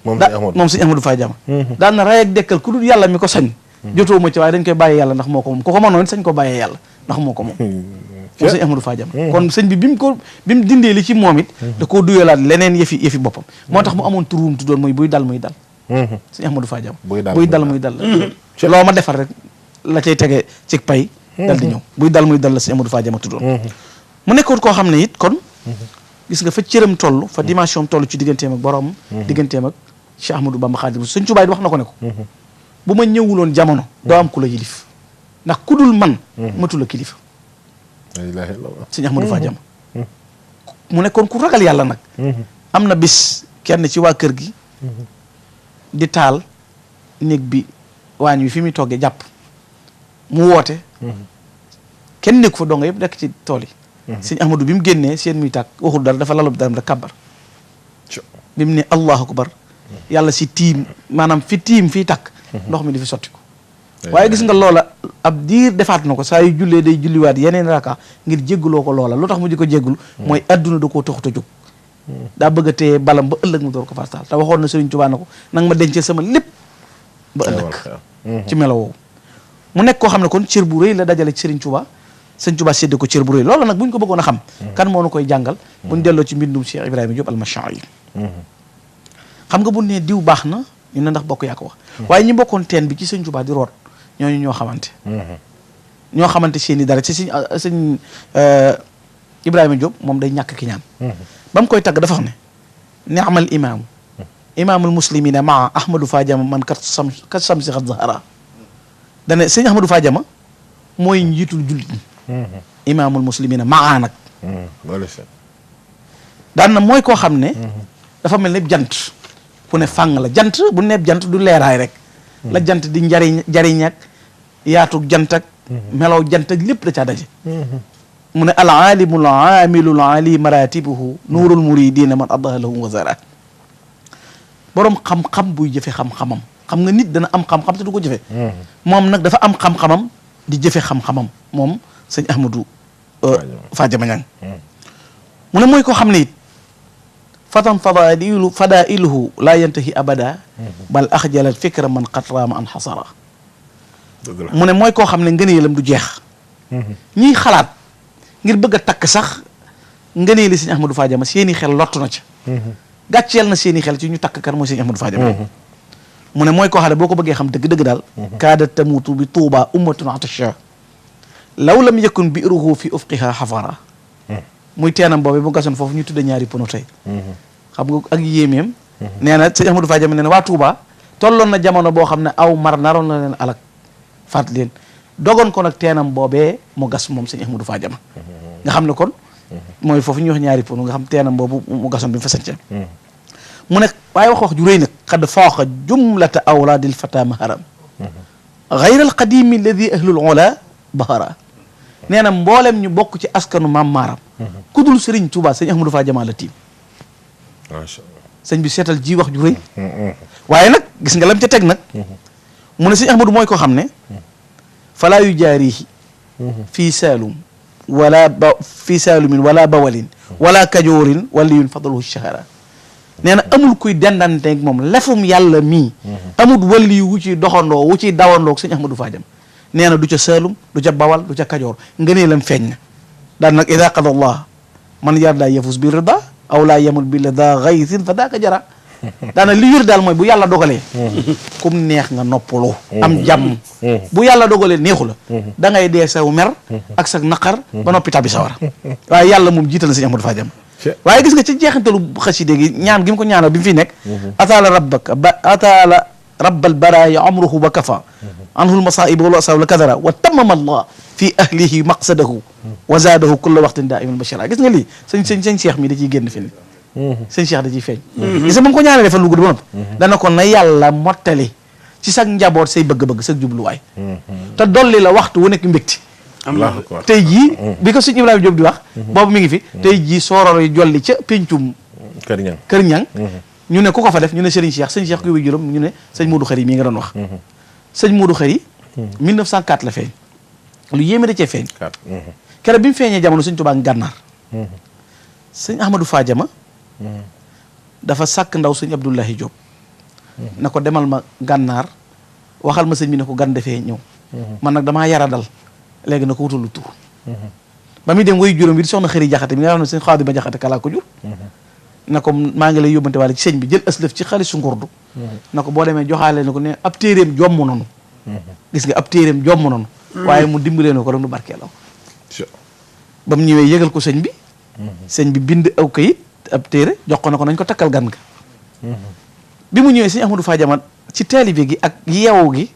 moom sëñ Ahmadou Fadiama daan na ray ak dekkal ku dul yàlla mi ko sañ jotoo ma ci waaye dañ koy bàyyee yàlla ndax moo ko moom ku ko mënoon sañ ko bàyyee yàlla ndax moo ko moom moom sëñ Ahmadou Fadiama kon sëñ bi bi mu dindee li ci moom it da koo duyalaat leneen yëfi boppam moo tax mu amoon turuum tuddoon mooy buy dal muy dal sëñ Ahmadou Fadiama buy dal muy dal loo ma defar rek la cay tege ci pay dal di ñëw buy dal muy dal la sëñ Ahmadou Fadiama tuddoon mu nekkoon koo xam ne it kon gis nga fa cëram toll fa dimension toll ci digganteem ak borom digganteem ak Cheikh Ahmadou Bamba Xaadimu Rasuul sëñ Tuubaa wax na ko ne ko bu ma ñëwuloon jamono doo am ku la yilif ndax ku dul man matu la kilifa sëñ Ahmadou Fadiama mu nekkoon ku ragal yàlla nag am na bis kenn ci waa kër gi di taal néeg bi waañ wi fi muy toggee jàpp mu woote kenn nekku fa donga yëpp nekk ci tool yi sëñ Ahmadou bi mu génnee seen muy tàkk waxul dara dafa lalub daram rek kàbbar bi mu ne allahu akbar yàlla si tiim maanaam fi tiim fii tàkk ndox mi di fi sotti ko waaye gis nga loola ab diir defaat na ko saa yu jullee day julliwaat yeneen raka ngir jégguloo ko loola lu tax mu di ko jéggul mooy adduna da koo taxut a jóg daa bëgg a téye balam ba ëllëg mu door ko fartaal te waxoon na Sëriñ Tuubaa na ko nanga ma dencee sama lépp ba ëllëg ci melo woowu mu nekk koo xam ne kon cër bu rëy la dajale ci Sëriñ Tuubaa Sëriñ Tuubaa sédde ko cër bu rëy loolu nag bu ñu ko bëggoon a xam kan moo nu koy jàngal bu ñu delloo ci mbindum Cheikh Ibrahima Diop al-Mashaair xam nga bu ne diw baax na ñu ne ndax bokk yaa ko wax waaye ñi bokkoon teen bi ci Sëriñ Tuubaa di root ñooñu ñoo xamante seen i dara ci sëñ Ibrahima Diop moom day ñàkk ki ñaan ba mu koy tagg dafa xam ne ni'mal imaamu imaamul muslimina maa Ahmadou Fadiama man kat samsi xat zahara dane sëñ Ahmadou Fadiama mooy njiitul jullit ñi imaamul muslimina maa nag daan na mooy koo xam ne dafa mel ne jant ku ne fàng la jant bu neeb jant du leeraay rek la jant di jariñ ak yaatug jant ak melaw jant ak lépp da caa daje mu ne al aalimu al aamilu al ali maratibuhu nuurul muridina man addaha lahu wa zara borom xam-xam buy jëfe xam-xamam xam nga nit dana am xam-xam te du ko jëfe moom nag dafa am xam-xamam di jëfe xam-xamam moom sëñ Ahmadou Fadiama Niang mu ne mooy koo xam ne it fatan fadailuhu laa yantahi abada bal axjalal fikra man qad raama an xasara mu ne mooy koo xam ne ngëneelam du jeex ñiy xalaat ngir bëgg a takk sax ngëneeli sëñ Ahmadou Fadiama seeni xel lottu na ca gàcceel na seeni xel ci ñu takk kan mooy sëñ Ahmadou Fadiama mu ne mooy koo xam ne boo ko bëggee xam dëgg-dëgg daal kaada tamutu bi tuuba ummatun atasha law lam yakun bi'ruhu fi ufqiha xafara muy teenam boobu bu gasoon foofu ñu tudde ñaari pono tey xam nga ak yéemeem nee na sëñ Ahmadou Fadiama nee na waa Touba tolloon na jamono boo xam ne aw mar naroon na leen alak faat leen dogoon ko nag teenam boobee mu gas moom sëñ Ahmadou Fadiama nga xam ne kon mooy foofu ñuy wax ñaari pono nga xam teenam boobu mu gasoon bi mu fasancee mu ne waaye wax ju rëy nag xad faaqa jumlata awlaadil fata maharam gayra al qadimi alladi ahlul ola bahara nee na mboolem ñu bokk ci askanu maam maaram ku dul Serigne Touba sëñ Ahmadou Fadiama la tiim macha allah sëñ bi seetal ji wax ju rëy waaye nag gis nga lam ca teg nag mu ne sëñ Ahmadou mooy ko xam ne falaa yu jaarihi fii saalum wala ba fii saalumin wala bawalin wala kajoorin wala yun fadaluhu shahara nee na amul kuy dendanteeg moom lefum yàlla mii amul wali wu ci doxandoo wu ci dawandoog sëñ Ahmadou Fadiama nee na du ca saalum du ca bawal du ca kajoor ngëneelam feeñ na daan nag ida qada allah man yarda yafus bi rida aw laa yamul bi la daa gaysin fa daaka jara daana li yër daal mooy bu yàlla dogalee kum neex nga noppalu am jàmm bu yàlla dogalee neexu la da ngay dee saw mer ak sa naqar ba noppi tabi sawar waaye yàlla moom jiital na sëñ Ahmadou Fadiama waaye gis nga ci jeexantalu xaside gi ñaan gi mu ko ñaanal bi mu fi nekk ataala rabbaka ba ataala rabbal baraaya amruhu wa kafa anhu lmasaiba wal asaab la kadara wa tamama allah fi ahlihi maqsadahu wa zaadahu kulla waxtin daiman bashara gis nga lii sëñ Cheikh mi da ciy génn fi ni sëñ Cheikh da ciy feeñ gis nga ba mu ko ñaanalee fan lu gudd ba noppi dana ko na yàlla mottali ci sag njaboot say bëgg-bëgg sag jubluwaay te dolli la waxtu wu nekk mbégti tey jii bi ko sëñ Ibrahima Diop di wax boobu mi ngi fi tey jii soororo yi jolli ca péncum kër ñang ñu ne ku ko fa def ñu ne Serigne Cheikh sëñ Cheikh kuy juróom ñu ne sëñ Modou Khari mii nga doon wax sëñ Modou Khari 1904 la feeñ lu yéeme da cee feeñ keroog bi mu feeñee jamono sëñ Tuubaa gànnaar sëñ Ahmadou Fadiama dafa sàkk ndaw sëñ Abdoulahi Diop na ko demal ma gànnaar waxal ma sëñ bi ne ko gan defee ñëw man nag damaa yara dal léegi na ko wutalu tur ba muy dem way juróom bi di soxna Xëri Jaxate mi nga xam ne sëñ Xaadi ba Jaxate kalaa ko jur na ko maa ngi lay yóbbante waale ci sëñ bi jël aslëf ci xaalisu ngurdu na ko boo demee joxaale na ko ne ab téeréem jomm noonu gis nga ab téeréem jomm noonu waaye mu dimbalee na ko rek nu barkeeloo ba mu ñëwee yëgal ko sëñ bi sëñ bi bind aw kayit ab téere jox ko na ko nañ ko takkal gan nga bi mu ñëwee sëñ Ahmadou Fadiama ci taalibe gi ak yeewu gi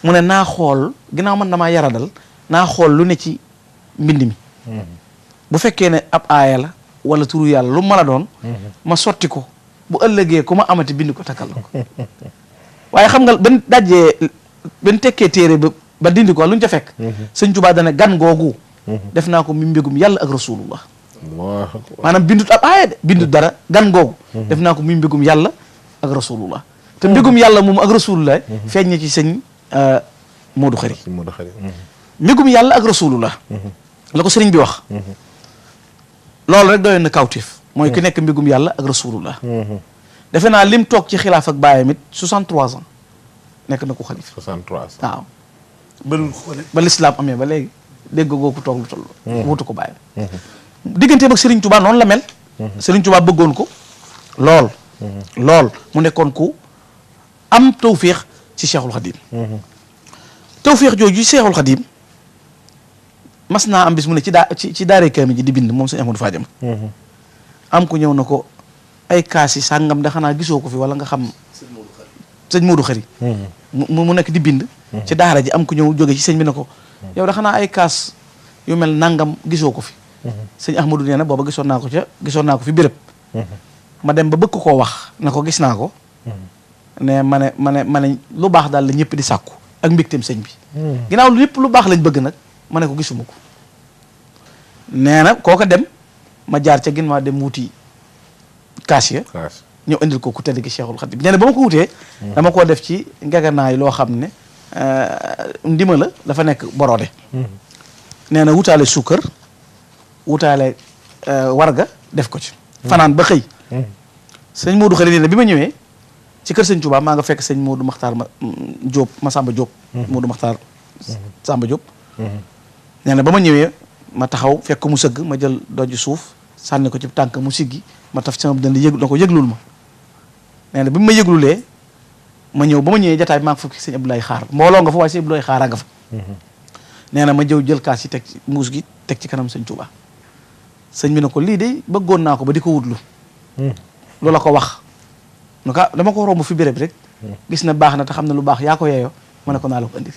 mu ne naa xool ginnaaw man damaa yaradal naa xool lu ne ci mbind mi bu fekkee ne ab aaya la wala turu yàlla lu mën a doon ma sotti ko bu ëllëgee ku ma amati bind ko takkal la ko waaye xam nga ban dajjee ban tekkee téere ba dindi ko lu ñu ca fekk sëñ Tuubaa dana gan googu def naa ko mi mbégum yàlla ak rasulullah maanaam bindut ab aaya de bindut dara gan googu def naa ko mi mbégum yàlla ak rasulullah te mbégum yàlla moom ak rasulullah feeñ na ci sëñ Modou Khari mbégum yàlla ak rasulullah la ko sëriñ bi wax loolu rek doyoon na kawtif mooy ku nekk mbégum yàlla ak rasulullah defe naa lim toog ci xilaaf ak baayam it 63 ans nekk na ko xalif 63 waaw ba lislaam amee ba léegi dégg goo ko toog lu toll wutu ko bàyyam digganteem ak Serigne Touba noonu la mel Serigne Touba bëggoon ko lool mu nekkoon ku am tawféex ci Cheikhul Khadim tawféex jooju ci Cheikhul Khadim mas naa am bis mu ne ci daaree kaami ji di bind moom sëñ Ahmadou Fadiama am ku ñëw na ko ay kaas yi sàngam da xanaa gisoo ko fi wala nga xam sëñ Modou Khari mu nekk di bind ci daara ji am ku ñëw jóge ci sëñ bi ne ko yow da xanaa ay kaas yu mel nangam gisoo ko fi sëñ Ahmadou nee na booba gisoon naa ko fi béréb ma dem ba bëgg koo wax na ko gis naa ko ne ma ne lu baax daal la ñëpp di sàkku ak mbégteem sëñ bi ginnaaw lépp lu baax lañ bëgg nag ma ne ko gisuma ko nee na kooka dem ma jaar ca ginnaaw dem wuti kaas ya ñëw indil ko ku tedd gi Cheikhul Khadim nee na ba ma ko wutee dama koo def ci ngeganaay loo xam ne ndima la dafa nekk borode nee na wutaale suukar wutaale warga def ko ci fanaan ba xëy sëñ Modou Khari nee na bi ma ñëwee ci kër sëñ Touba maa nga fekk sëñ Modou Makhtar Diop Massamba Diop Modou Makhtar Samba Diop nee na ba ma ñëwee ma taxaw fekk mu sëgg ma jël doj suuf sànni ko ci tànk mu siggi ma taf sama dënd yëg na ko yëglul ma nee na bi ma yëglulee ma ñëw ba ma ñëwee jataay maa ngi fukki sëñ Abdoulaye Xaar mbooloo nga fa waaye sëñ Abdoulaye Xaar nga fa nee na ma jël kaas yi teg ci muus gi teg ci kanam sëñ Touba sëñ bi ne ko lii de bëggoon naa ko ba di ko wutlu loolu la ko wax nu ka dama ko romb fi béréb rek gis na baax na te xam ne lu baax yaa ko yeeyoo mu ne ko naa la ko indi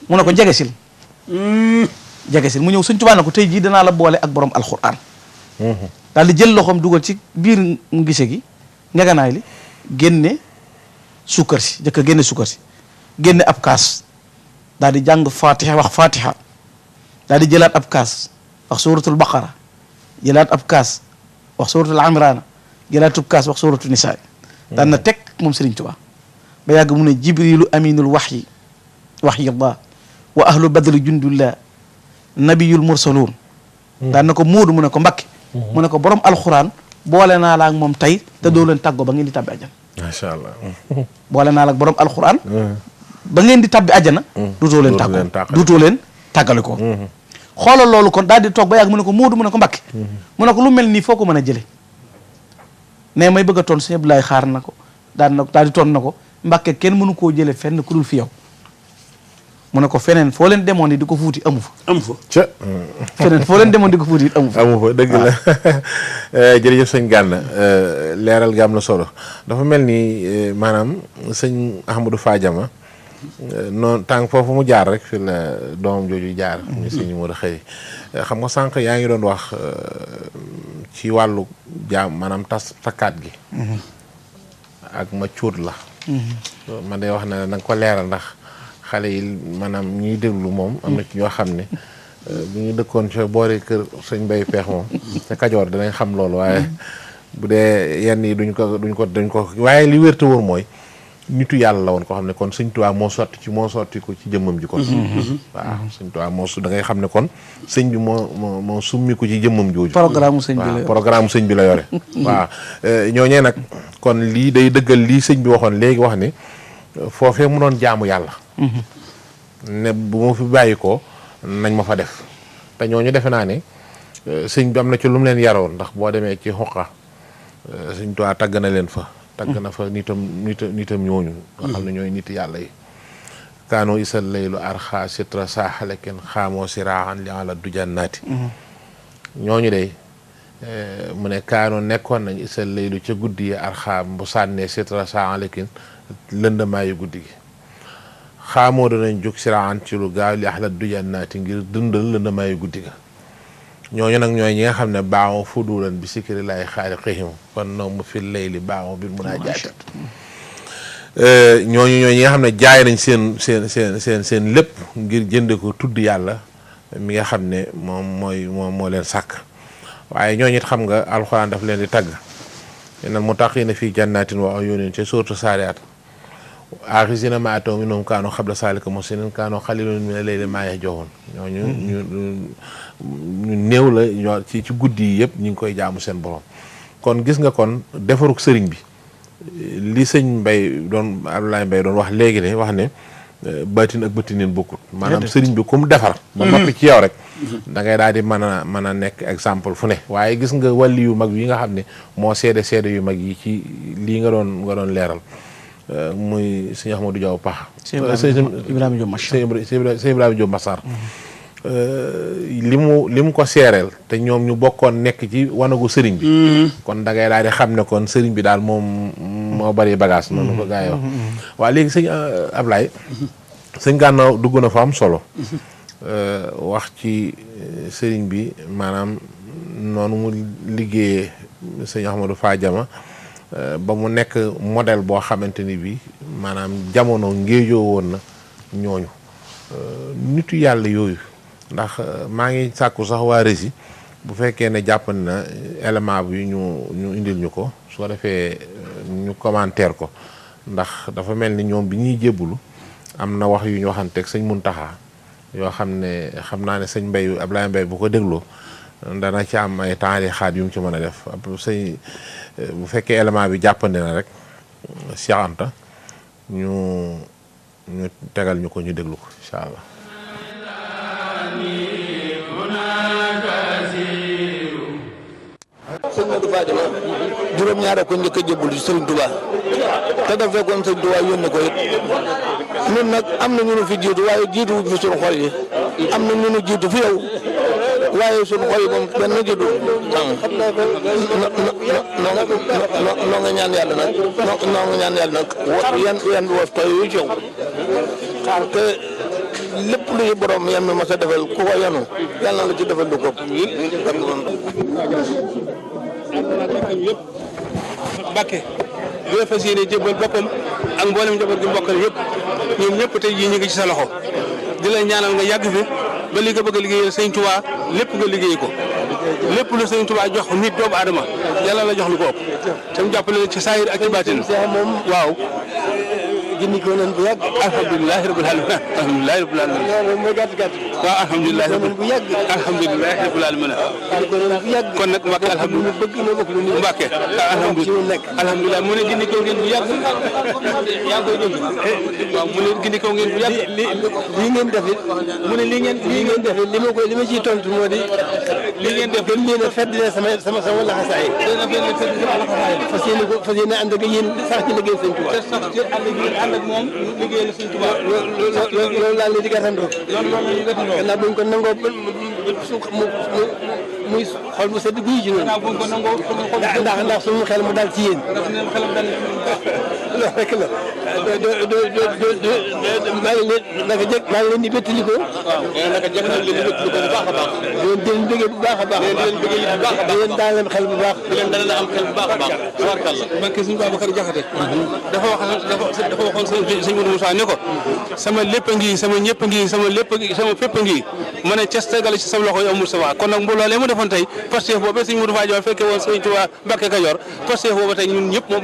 mu ne ko jegesil mu ñëw sëñ Touba ne ko tey jii danaa la boole ak borom alxuraan daal di jël loxoom dugal ci biir mu gise gi ngeganaay li génne suukar si jëkk génne suukar si génne ab kaas daal di jàng fatiha wax fatiha daal di jëlaat ab kaas wax suratul baqara jëlaat ab kaas wax suratul imrana jëlaat ab kaas wax suratul nisaa daan na teg moom Serigne Touba ba yàgg mu ne jibrilu aminul waxyi Allah wa ahlu badri jundullah nabiyul mursalun daan na ko Moodu mu ne ko Mbakke mu ne ko borom alxuraan boole naa la ak moom tey te doo leen tàggoo ba ngeen di tabbi àjjana macha allah boole naa la ak borom alxuraan ba ngeen di tabbi àjjana duutoo leen tàggoo duutoo leen tàggale ko xoolal loolu kon daal di toog ba yàgg mu ne ko Moodu mu ne ko Mbakke mu ne ko lu mel nii foo ko mën a jële ne may bëgg a toon sëñ Abdoulaye Xaar na ko daal di toon na ko Mbakke kenn mënu koo jële fenn ku dul fi yow mu ne ko feneen foo leen demoon di ko fuuti amu fa feneen foo leen demoon di ko fuuti it amu fa dëgg la jërëjëf sëñ Gana leeral ga am na solo dafa mel ni maanaam sëñ Ahmadou Fadiama noonu tànk foofu mu jaar rek fi la doomam jooju jaar muy sëñ Modou Khari xam nga sànq yaa ngi doon wax ci wàllu jaam maanaam takkaat gi ak ma cuut la man day wax ne nanga ko leeral ndax xale yi maanaam ñuy déglu moom am na ci ñoo xam ne bu ñu dëkkoon ca boori kër sëñ Mbay Peex moom ca Kajoor dinañ xam loolu waaye bu dee yenn yi duñ ko waaye li wér te wóor mooy nitu yàlla la woon ko xam ne kon sëñ Tuubaa moo sotti ko ci jëmmam ji kon waaw sëñ Tuubaa da ngay xam ne kon sëñ bi moo summi ko ci jëmmam jooju programme sëñ bi la yore waaw ñooñee nag kon lii day dëggal lii sëñ bi waxoon léegi wax ni foofee mu doon jaamu yàlla ne bu ma fi bàyyi ko nañ ma fa def te ñooñu defe naa ne sëñ bi am na ci lu mu leen yaroon ndax boo demee ci xoqa sëñ Tuubaa tagg na leen fa tagg na fa nitam ñooñu nga xam ne ñooy nit yàlla yi kaanoo isal laylu arxa sitra saaxaleken xaamoo siraaxan li ala du jannaati ñooñu day mu ne kaanoo nekkoon nañ isal laylu ca guddi yi arxa bu sànnee sitra saaxaleken lëndamaayu guddi gi xaamoo danañ jóg siraaxan ci lu gaaw li ala du jannaati ngir dëndal lëndamaayu guddi ga ñooñu nag ñooy ñi nga xam ne baaxoo fudulan bi sikri laay xaari xëyim kon noom mu fi layli baaxoo bi mun a jaay ñooñu ñooy ñi nga xam ne jaay nañ seen lépp ngir jënde ko tudd yàlla mi nga xam ne moo leen sàkk waaye ñooñu it xam nga alxuraan daf leen di tagg innal muttaqiina fii jannaatin wa uyuunin ca suuratu Saariyaat aaxiziina maa aataw minhum kaanuu qabla zaalika muhsiniin kaanuu qaliilan mina layli maa yahja'uun ñooñu ñu néew la ñoo ci guddi yi yëpp ñu ngi koy jaamu seen borom kon gis nga kon defaruk sëriñ bi li sëñ Abdoulaye Mbaye doon wax léegi ne wax ne baatin ak bëtinin bokkut maanaam sëriñ bi ku mu defar ba noppi ci yow rek da ngay daal di mën a nekk exemple fu ne waaye gis nga wàlli yu mag yi nga xam ne moo seede yu mag yi ci lii nga doon leeral muy sëñ Ahmadou Diaw Pax sëñ Ibrahima Diop Massar li mu ko seereel te ñoom ñu bokkoon nekk ci wanagu sëriñ bi kon da ngay daal di xam ne kon sëriñ bi daal moom moo bari bagage noonu ko gaa yi wax waaw léegi sëñ Ablaye sëñ Gana dugg na fa am solo wax ci sëriñ bi maanaam noonu mu liggéeyee sëñ Ahmadou Fadiama ba mu nekk modèle boo xamante ni bi maanaam jamono ngéejoo woon na ñooñu nitu yàlla yooyu ndax maa ngi sàkku sax waa Rési bu fekkee ne jàppandi na élément bi ñu indil ñu ko soo defee ñu commentaire ko ndax dafa mel ni ñoom bi ñuy jébbulu am na wax yu ñu waxanteeg sëñ Muntaxa yoo xam ne xam naa ne sëñ Mbay Ablaye Mbay bu ko dégloo dana ci am ay temps xaat yu mu ci mën a def sëñ bu fekkee élément bi jàppandi na rek Cheikh Anta ñu tegal ñu ko ñu déglu ko incha allah. sëñ Modou Fadima juróom-ñaar ko njëkk a jébbalu ci Serigne Touba te daf fekkoon Serigne Touba yónni ko it ñun nag am na ñu nu fi jiitu waaye jiitu fi suñu xol yi am na ñu nu jiitu fi yow waaye suñu xol yi moom benn jiitu noo nga ñaan yàlla nag noo nga ñaan yàlla nag yan bi was toy yu ci yow te lépp luy borom yan mi mas a defal ku ko yanu yàlla na la ci defal lu ko Mbàkke dina fas yéene jébbal boppam ak mboolem njaboot gi mbokkal yëpp ñoom ñëpp tey jii ñu ngi ci sa loxo di la ñaanal nga yàgg fi ba li nga bëgg a liggéeyal Sëñ Tuubaa lépp nga liggéey ko lépp lu Sëñ Tuubaa jox nit doomu aadama yàlla la jox lu ko ëpp te mu jàppale ci saayir ak ci baatin waaw gindi ko nañ bu yàgg alhamdulilah rabbil alamin alhamdulilah rabbil alamin mooy gàtt gàtt waaw alhamdulilah bu yàgg alhamdulilah rabbil alamin kon nag Mbàkke alhamdulilah bëgg na bokk lu Mbàkke alhamdulilah mu ne gindi ko ngeen bu yàgg yaa koy dégg waaw mu ne gindi ko ngeen bu yàgg lii ngeen def it mu ne lii ngeen def it li ma ciy tontu moo di li ngeen def gën leen a feddle sama laxasaay fas yéene ànd ak yéen sax ci liggéey Sëñ Tuubaa ànd ak moom liggéey la Sëñ Tuubaa loolu laa leen di gàttandoo gannaaw buñ ko nangoo muy xol bu sedd guy ci noonu ndax suñu xel mu dal ci yéen loolu rek la maa ngi leen di béttali ko naka jëkk na leen di béttali ko bu baax a baax di leen bëggee bu baax a baax di leen daal leen xel bu baax di leen dalal am xel bu baax a baax tabarkàlla barke Sëñ Babacar Jaxate dafa waxoon Sëñ Modou Moussa ne ko sama lépp a ngi sama ñëpp a ngi sama lépp a ngi sama fépp a ngi ma ne cas tegale ci sama loxo yi amul sama kon nag loolee mu defoon tey Pastef boobu Sëñ Modou Fadima fekkee woon Sëñ Tuubaa Mbàkke Kajoor Pastef boobu tey ñun ñëpp moom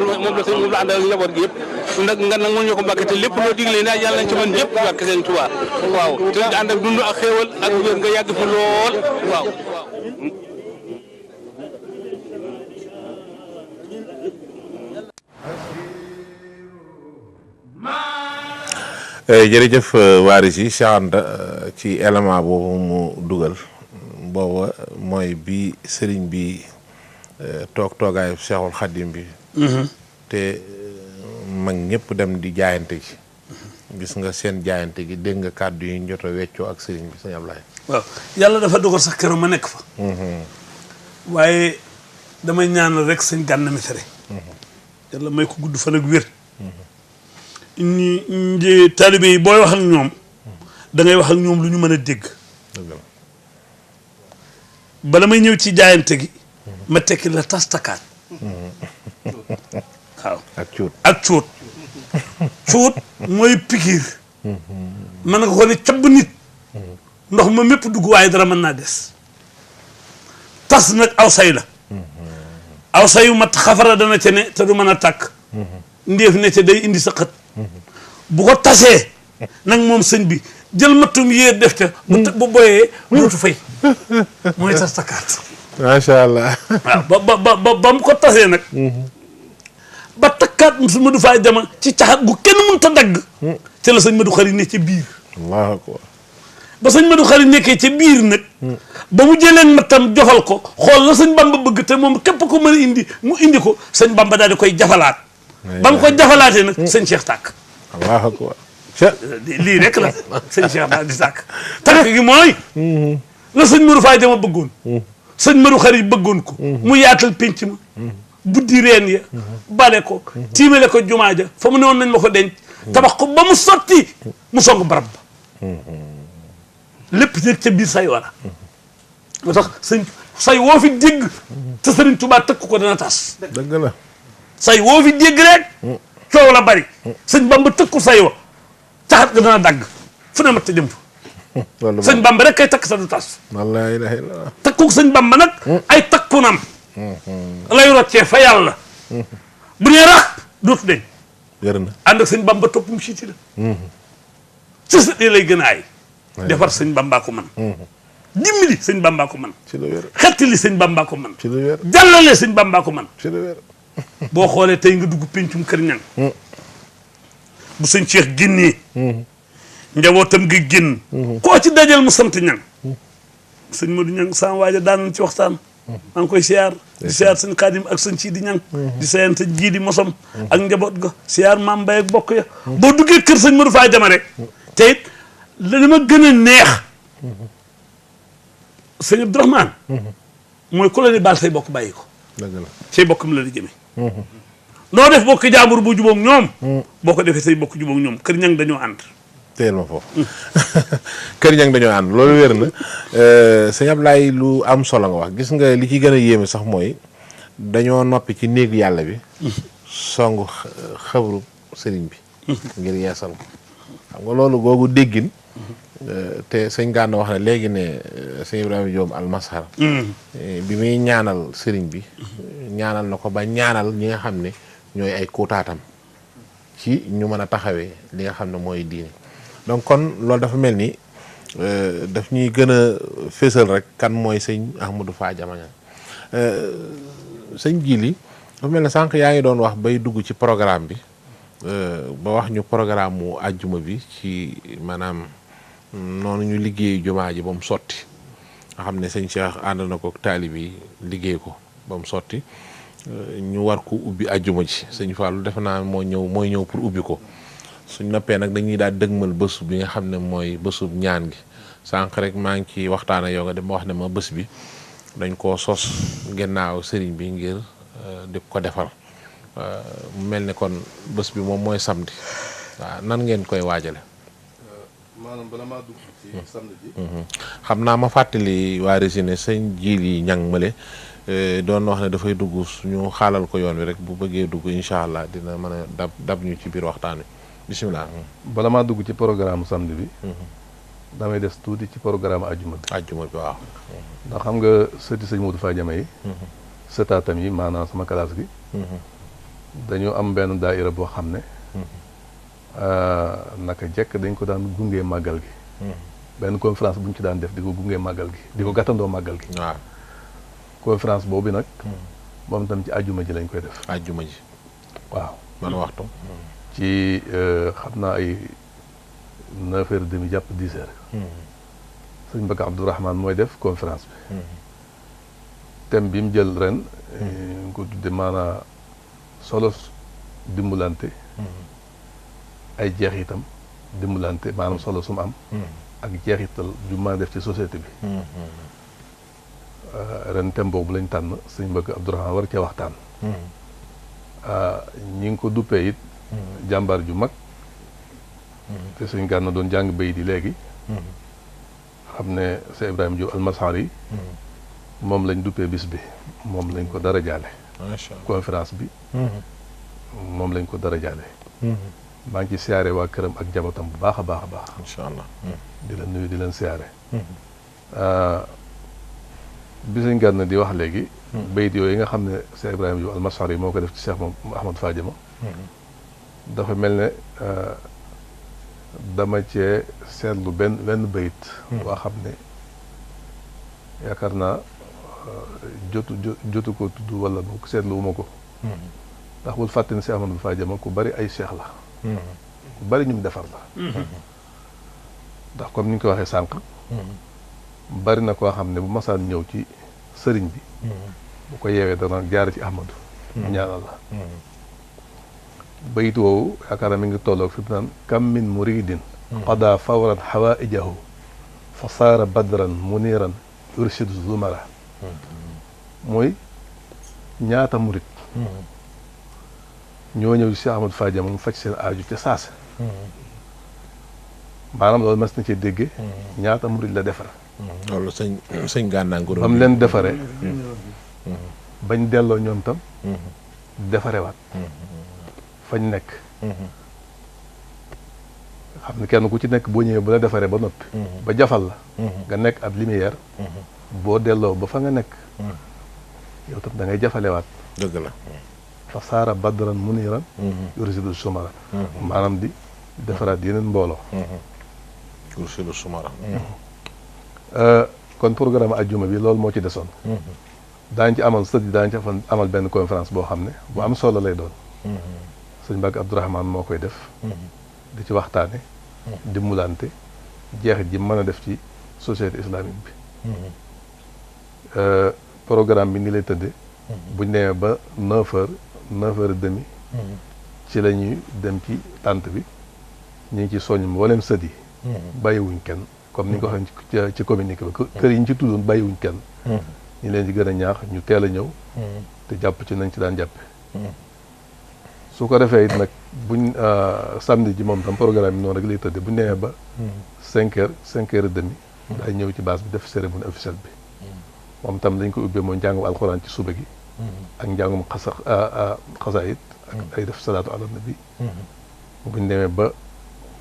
la àndal ak njaboot gi yëpp nag nga nag ñu ko Mbàkke te lépp loo digle naa yàlla nañ ci mën ñëpp Mbàkke Sëñ Tuubaa waaw te ànd ak dund ak xéewal ak wér nga yàgg fi lool waaw jërëjëf waaris yi Cheikh Anta ci élément boobu mu dugal booba mooy bi sëriñ bi toogaayu Cheikhul Khadim bi te mag ñëpp dem di jaayante gi gis nga seen jaayante gi dégg nga kàddu yi ñu jot a weccoo ak sëriñ bi sëñ Ablaye waaw yàlla dafa dogal sax keroog ma nekk fa waaye damay ñaanal rek sëñ Gana Messere yàlla may ko gudd fan ak wér ñi taalibe yi booy wax ak ñoom da ngay wax ak ñoom lu ñu mën a dégg bala may ñëw ci jaayante gi ma tekki la tastakaat waaw ak cuut cuut mooy pikiir mën nga ko ne cabb nit ndox ma mépp dugg waaye dara mën naa des tas nag aw say la aw sayu mat xafara dana ca ne te du mën a tàkk ndéef ne ca day indi sa xët bu ko tasee nag moom sëñ bi jël mattum yéer def ca bu boyee dootu fay mooy tas takaat macha allah waaw ba mu ko tasee nag ba takkaat su Modou Faye Jama ci caxat gu kenn mënta dagg ci la sëñ Modou Khari ne ca biir allahu akbar ba sëñ Modou Khari nekkee ca biir nag ba mu jëleen mattam jofal ko xool la sëñ Bamba bëgg te moom képp ko mën a indi mu indi ko sëñ Bamba daal di koy jafalaat ba mu ko jafalaatee nag sëñ Cheikh tàkk allahu akbar lii rek la sëñ Cheikh daal di tàkk tàkk gi mooy la sëñ Modou Faye Jama bëggoon sëñ Modou Khari bëggoon ko mu yaatal pénc ma buddi reen ya bale ko tiimale ko jumaa ja fa mu ne woon nañ ma ko denc tabax ko ba mu sotti mu song barab ba lépp nekk ca biir say wala moo tax sëñ say woo fi dégg te sëriñ Tuubaa tëkk ko dana tas dëgg la say woo fi dégg rek coow la bari sëñ Bamba tëkku say wa caxat ga dana dagg fu ne mat ta jëm fa loolu sëñ Bamba rek kay takk sa du tas la ilaha illallah takku sëñ Bamba nag ay takkunam lay roccee fa yàlla bu nee rax dootu deñ wér na ànd ak sëñ Bamba toppum siiti la ci sa dee lay gën a ay defar sëñ Bamba ko man dimbali sëñ Bamba ko man ci lu wér xettali sëñ Bamba ko man ci lu wér jàllale sëñ Bamba ko man ci lu wér boo xoolee tey nga dugg pencum kër ñang bu sëñ Cheikh génnee njabootam gi génn koo ci dajal mu sant ñang sëñ Modou ñang sama waaja daan nañ ci waxtaan maa ngi koy siyaar di siyaar sëñ Xaadim ak sëñ Sidi ñang di sayante jii di mosom ak njaboot ga siyaar maam Mbay ak bokk ya boo duggee kër sëñ Modou Faa Jama rek te it li ma gën a neex sëñ Abdourahmane mooy ku la ni baal say bokk bàyyi ko dëgg la say bokk mi la di jëme noo def bokki jaambur bu jubóog ñoom boo ko defee say bokk jubóog ñoom kër ñang dañoo ànd teel ma foofu kër ñang dañoo ànd loolu wér na sëñ Ablaye lu am solo nga wax gis nga li ci gën a yéeme sax mooy dañoo noppi ci néegu yàlla bi songu xabru sëriñ bi ngir yeesal ko xam nga loolu googu déggin te sëñ Gana wax na léegi ne sëñ Ibrahima Diop almashar bi muy ñaanal sëriñ bi ñaanal na ko ba ñaanal ñi nga xam ne ñooy ay kuutaatam ci ñu mën a taxawee li nga xam ne mooy diine donc kon loolu dafa mel ni daf ñuy gën a fésal rek kan mooy sëñ Ahmadou Faa Jama sëñ Jili dafa mel ne sànq yaa ngi doon wax bay dugg ci programme bi ba wax ñu programme mu àjjuma bi ci maanaam noonu ñu liggéey jumaa ji ba mu sotti nga xam ne sëñ Cheikh ànd na ko taalib yi liggéey ko ba mu sotti ñu war ko ubbi àjjuma ji sëñ Fallou defe naa mooy ñëw pour ubbi ko suñ noppee nag dañuy daal dëgmal bés bi nga xam ne mooy bésub ñaan gi sànq rek maa ngi ci waxtaan ak yow nga dem ma wax ne ma bés bi dañ koo sos gannaaw sëriñ bi ngir di ko defar mu mel ne kon bés bi moom mooy samedi waaw nan ngeen koy waajale maanaam bala maa dugg ci samedi ji xam naa ma fàttali waa Résine sëñ Jili ñang male doon wax ne dafay dugg suñu xaalal ko yoon wi rek bu bëggee dugg incha allah dina mën a dab ñu ci biir waxtaan wi bisimilah. bala maa dugg ci programme samedi bi damay des tuuti ci programme ajjuma bi ajjuma bi waaw ndax xam nga sëti sëñ Modou Faa Jama yi sëtaatam yi maanaam sama classe gi dañu am benn daayira boo xam ne naka jekk dañ ko daan gungee màggal gi benn conférence bu ñu ci daan def di ko gungee màggal gi di ko gàttandoo màggal gi waaw conférence boobu nag moom tam ci ajjuma ji lañ koy def ajjuma ji waaw man waxtu ci xam naa ay 9h30 jàpp 10h sëñ Mbacke Abdourahmane mooy def conférence bi thème bi mu jël ren ñu ko tudde maanaa solo dimbalante ay jeexitam dimbalante maanaam solo su mu am ak jeexital ju mën a def ci société bi ren thème boobu lañ tànn sëñ Mbacke Abdourahmane war cee waxtaan ñi ngi ko duppee it jàmbaar ju mag te sëñ Gana doon jàng bay di léegi xam ne Cheikh Ibrahima Diop almasar yi moom lañ duppee bis bi moom lañ ko dara jaale conférence bi moom lañ ko dara jaale maa ngi ci siyaare waa këram ak jabatam bu baax a baax a baax incha allah di leen nuyu di leen siyaare bi sëñ Gana di wax léegi bayit yooyu yi nga xam ne Cheikh Ibrahima Diop almasar yi moo ko def ci Cheikh moom Ahmadou Faa Jama dafa mel ne dama cee seetlu benn bayit boo xam ne yaakaar naa jotu ko tudd wala bu seetlu wu ma ko ndax bul fàtte ne si Ahmadou Faa Jama ku bari ay cheikh la ku bari ñu mu defar la ndax comme ni ñu ko waxee sànq bari na koo xam ne bu masaan ñëw ci sëriñ bi bu ko yeewee dana jaar ci Ahmadou ñaanal la bayit woowu yaakaar naa mi ngi tolloog fi mu naan kam min muridin qada fawran xawaijahu fa saara badran muniran urshid zumara mooy ñaata murid ñoo ñëw ci Ahmadou Faa Jama mu faj seen aaju ca saasa maanaam loolu mas na ci dégge ñaata murid la defar loolu sëñ Gana Ngouroup ba mu leen defare bañ delloo ñoom tam defarewaat fañ nekk xam ne kenn ku ci nekk boo ñëwee bu la defaree ba noppi ba jafal la nga nekk ab lumière boo delloo ba fa nga nekk yow tam da ngay jafalewaat dëgg la fa saara badran muniran yursilu sumara maanaam di defaraat yeneen mbooloo yursilu sumara kon programme ajjuma bi loolu moo ci desoon daañ ci amal sët yi daañ ci amal benn conférence boo xam ne bu am solo lay doon sëñ Mbàkke Abdourahmane moo koy def di ci waxtaane dimbalante jeexit ji mën a def ci société islamique bi programme bi ni lay tëdde buñ demee ba 9h30 ci la ñuy dem ci tànt bi ñu ngi ci soññ mboolem sët yi bàyyiwuñ kenn comme ni nga ko waxee ci communiqué ba kër yi ñu ci tuddoon bàyyiwuñ kenn ñu leen ci gën a ñaax ñu teel a ñëw te jàpp ci nañ ci daan jàppe su ko defee it nag buñ samedi ji moom tam programme bi noonu rek lay tëdde buñ demee ba 5h30 daay ñëw ci base bi def cérémonie officielle bi moom tam lañ ko ubbee mooy njàngum alxuraan ci suba gi ak njàngum xasaayit ak ay def salaatu ala nabi buñ demee ba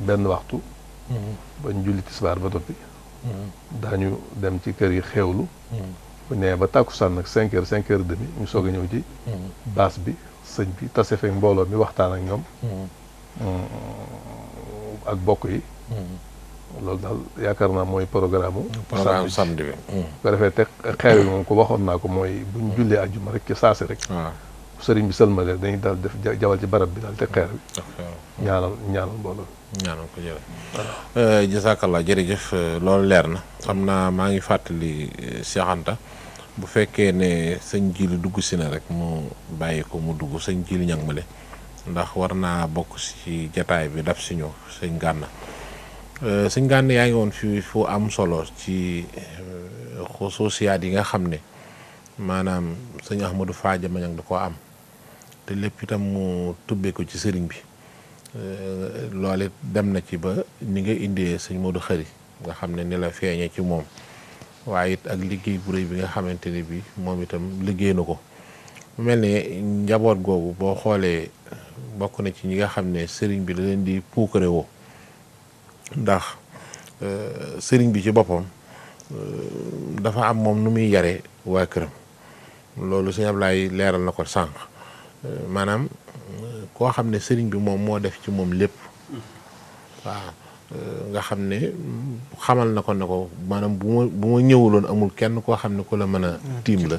benn waxtu bañ julli tisbaar ba noppi daañu dem ci kër yi xeewlu buñ demee ba tàkkusaan nag 5h30 ñu soog a ñëw ci baas bi sëñ bi tase fekk mbooloo mi waxtaan ak ñoom ak bokk yi loolu daal yaakaar naa mooy programme samedi bi ko defee te xeew yi moom ko waxoon naa ko mooy buñ jullee àjjuma rek ci saasi rek sëriñ bi sëlmale dañuy daal def jawal ci barab bi daal te xeer bi ñaanal mbooloo ñaanal ko jërëjëf jazakallah jërëjëf loolu leer na xam naa maa ngi fàttali Cheikh Anta bu fekkee ne sëñ Jili dugg si na rek mu bàyyi ko mu dugg sëñ Jili ñang male ndax war naa bokk ci jataay bi daf si ñëw sëñ Gànna sëñ Gànna yaa ngi woon fi fu am solo ci xusuusiyaat yi nga xam ne maanaam sëñ Ahmadou Faaja Mañang da koo am te lépp itam mu tubbee ko ci sëriñ bi loolu dem na ci ba ni nga indee sëñ Modou Xëri nga xam ne ni la feeñee ci moom waaye it ak liggéey bu rëy bi nga xamante ne bi moom itam liggéey na ko mu mel ne njaboot googu boo xoolee bokk na ci ñi nga xam ne sëriñ bi la leen di puukare woo ndax sëriñ bi ci boppam dafa am moom nu muy yare waa këram loolu sëñ Ablaye leeral na ko sànq maanaam koo xam ne sëriñ bi moom moo def ci moom lépp waaw nga xam ne xamal na ko ne ko maanaam bu ma ñëwuloon amul kenn koo xam ne ku la mën a tiim la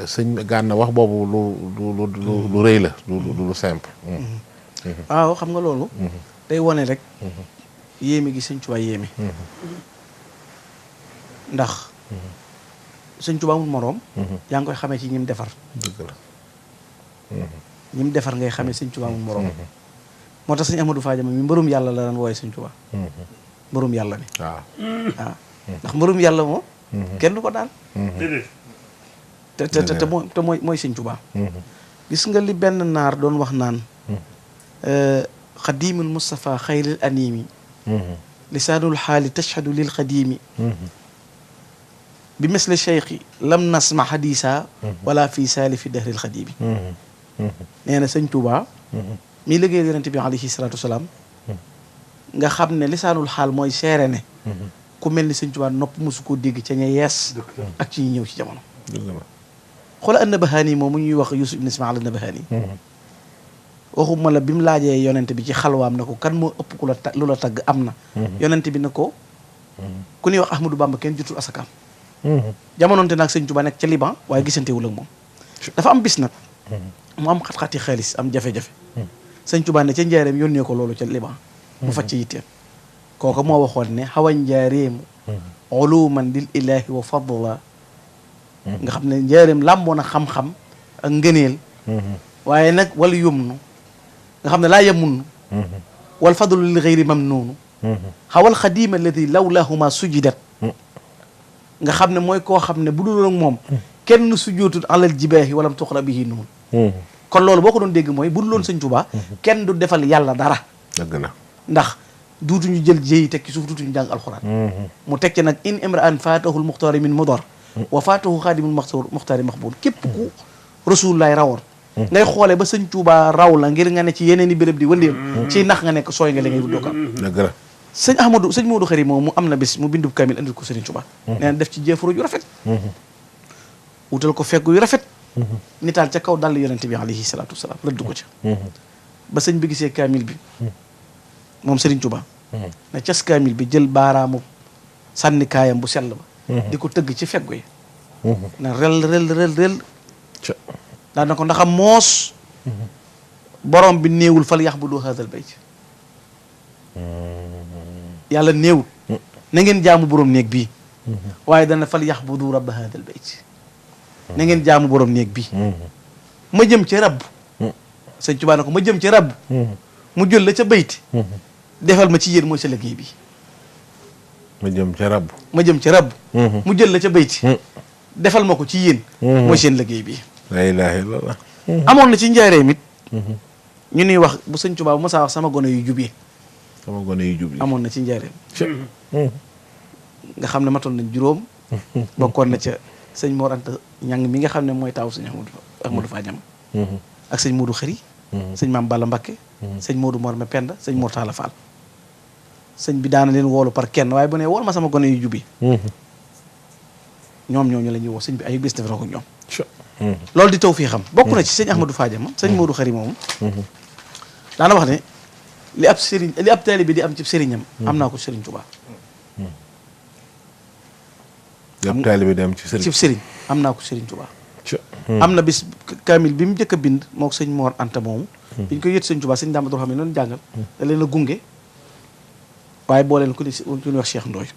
sëñ Gànna wax boobu lu rëy la lu simple waaw xam nga loolu day wone rek yéeme gi sëñ Tuubaa yéeme ndax sëñ Tuubaa amul moroom yaa ngi koy xamee ci ñim defar dëgg la ñim defar ngay xamee sëñ Tuubaa amul moroom moo tax sëñ Ahmadou Fadiama mi mbërum yàlla la daan wooye sëñ Tuubaa mbërum yàlla mi waaw ndax mbërum yàlla moom kenn du ko daan te mooy sëñ Tuubaa gis nga li benn naar doon wax naan xadimul Mustafa xayril animi lisaanul xaali tashhadu lil xadimi bi misli cheikhi lam nasma xadisa wala fi saalifi dahril xadimi nee na sëñ Tuubaa mii liggéey yonent bi alayhi salaatu wasalaam nga xam ne lisaanul xaal mooy seere ne ku mel ni sëñ Tuubaa nopp mosu koo dégg ca ña yees ak ci ñi ñëw ci jamono xoola an-Nabahaani moom mu ñuy wax Yuusuf ibn Ismail an-Nabahaani waxuma la bi mu laajee yonent bi ci xalwaam na ko kan moo ëpp ku la lu la tagg am na yonent bi na ko ku ñuy wax Ahmadou Bamba kenn jutul asakaam jamononte naag sëñ Tuubaa nekk ca Liban waaye gisantewul ak moom dafa am bis nag mu am xat-xati xaalis am jafe-jafe sëñ Tuubaa ne ca njaareem yónnee ko loolu ca Liban mu faj ca yitteem kooku moo waxoon ne xawa njaareemu uluman lil ilahi wa fadla nga xam ne njaareem làmboo na xam-xam ak ngëneel waaye nag wala yumnu nga xam ne laa yamunnu wal fadlu lil xayri mamnuunu xawal xadima alladi lawlahuma sujidat nga xam ne mooy koo xam ne bu dul ak moom kenn sujootul alal jibaahi walam tuxra bihi nuun kon loolu boo ko doon dégg mooy bu dul loon sëñ Tuubaa kenn du defal yàlla dara dëgg na ndax duutuñu jël jéyi tekki suuf duutuñu jàng alxuraan mu tekki nag in imraan faatahul muxtaari min mudar wa faatahu xaadimul muxtaari maxbuun képp ku rasulullaay rawoon ngay xoolee ba sëñ Tuubaa raw la ngir nga ne ci yeneen i béréb di wëndeel ci nax nga nekk sooy nga li ngay wut dookal dëgg la sëñ Modou Khari moom mu am na bis mu bindub kamil andil ko sëriñ Tuubaa nee na def ci jeefaro yu rafet wutal ko feggu yu rafet nitaal ca kaw dal yonente bi alayhi salaatu wasalaam rëdd ko ca ba sëñ bi gisee kamil bi moom sëriñ Tuubaa ne cas kamil bi jël baaraamu sànni kaayam bu sell ba di ko tëgg ci feggu yi na rel daa na ko ndax am moos borom bi néewul fal yax bu doo haadal bayt yàlla néewul na ngeen jaamu borom néeg bii waaye dana fal yax bu du rabba haadal bayt na ngeen jaamu borom néeg bii ma jëm ci rabb sëñ Tuubaa na ko ma jëm ci rabb mu jël la ca bayti defal ma ci yéen mooy sa liggéey bi ma jëm ca rabb ma jëm ci rabb mu jël la ca bayti defal ma ko ci yéen mooy seen liggéey bi la ilaha illallah amoon na ci njaareem it ñu nuy wax bu sëñ Tuubaa bu masaa wax sama gone yu jubee sama gone yu jub yi amoon na ci njaareem nga xam ne matoon nañ juróom bokkoon na ca sëñ Mor Anta Ñang mi nga xam ne mooy taaw sëñ Ahmadou Fadiama ak sëñ Modou Khari sëñ Maam Balla Mbakke sëñ Modou Mor me Penda sëñ Mor Talla Fall sëñ bi daana leen woolu par kenn waaye bu ne wool ma sama gone yu jubi ñoom ñooñu la ñuy woo sëñ bi ay bés def na ko ñoom loolu di taw fii xam bokk na ci sëñ Ahmadou Fadiama sëñ Modou Khari moomu daana wax ne li ab taalibe bi di am ci sëriñam am naa ko sëriñ Tuubaa li ab taalibe bi di am ci sëriñ am naa ko sëriñ Tuubaa am na bis kaamil bi mu njëkk a bind moo ko sëñ Mor Anta moomu bi ñu koy yët sëñ Tuubaa sëñ Daam Abdu Rahmaan noonu jàngal da leen a gunge waaye boo leen ku ñuy wax Cheikh Ndoy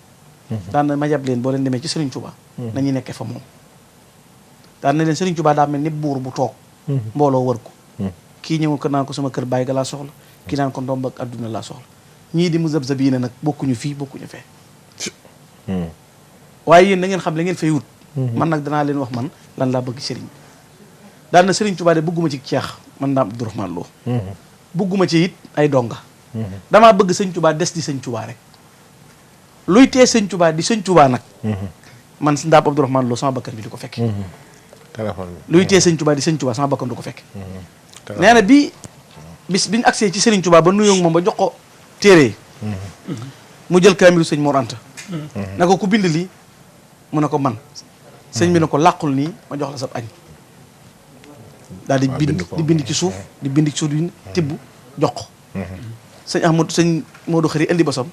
daan na ma jàpp leen boo leen demee ci sëriñ Tuubaa nañuy nekkee fa moom daan na leen sëriñ Tuubaa daa mel ni buur bu toog mbooloo wër ko kii ñëw ko naan ko sama kër bàyyi ga laa soxla kii naan ko ndomb ak adduna laa soxla ñii di mu zab-zab yi nag bokkuñu fii bokkuñu fee waaye yéen da ngeen xam la ngeen fay wut man nag danaa leen wax man lan laa bëgg sëriñ daan na sëriñ Tuubaa de bëgguma ci ceex man Daam Abdu Rahmaan Lo bëgguma ci it ay donga damaa bëgg sëñ Tuubaa des di sëñ Tuubaa rek luy tee sëñ Tuubaa di sëñ Tuubaa nag man Daam Abdu Rahmaan Lo sama bakkan bi di ko fekke luy tee sëñ Tuubaa di sëñ Tuubaa sama bakkan du ko fekke nee na bi ñu agsee ci sëriñ Tuubaa ba nuyoo moom ba jox ko téere mu jël kaamilu sëñ Mor Anta na ko ku bind lii mu ne ko man sëñ bi ne ko làqul nii ma jox la sab añ daal di bind ci suuf di bind ci suuf di tibb jox ko sëñ Modou Khari indi bosam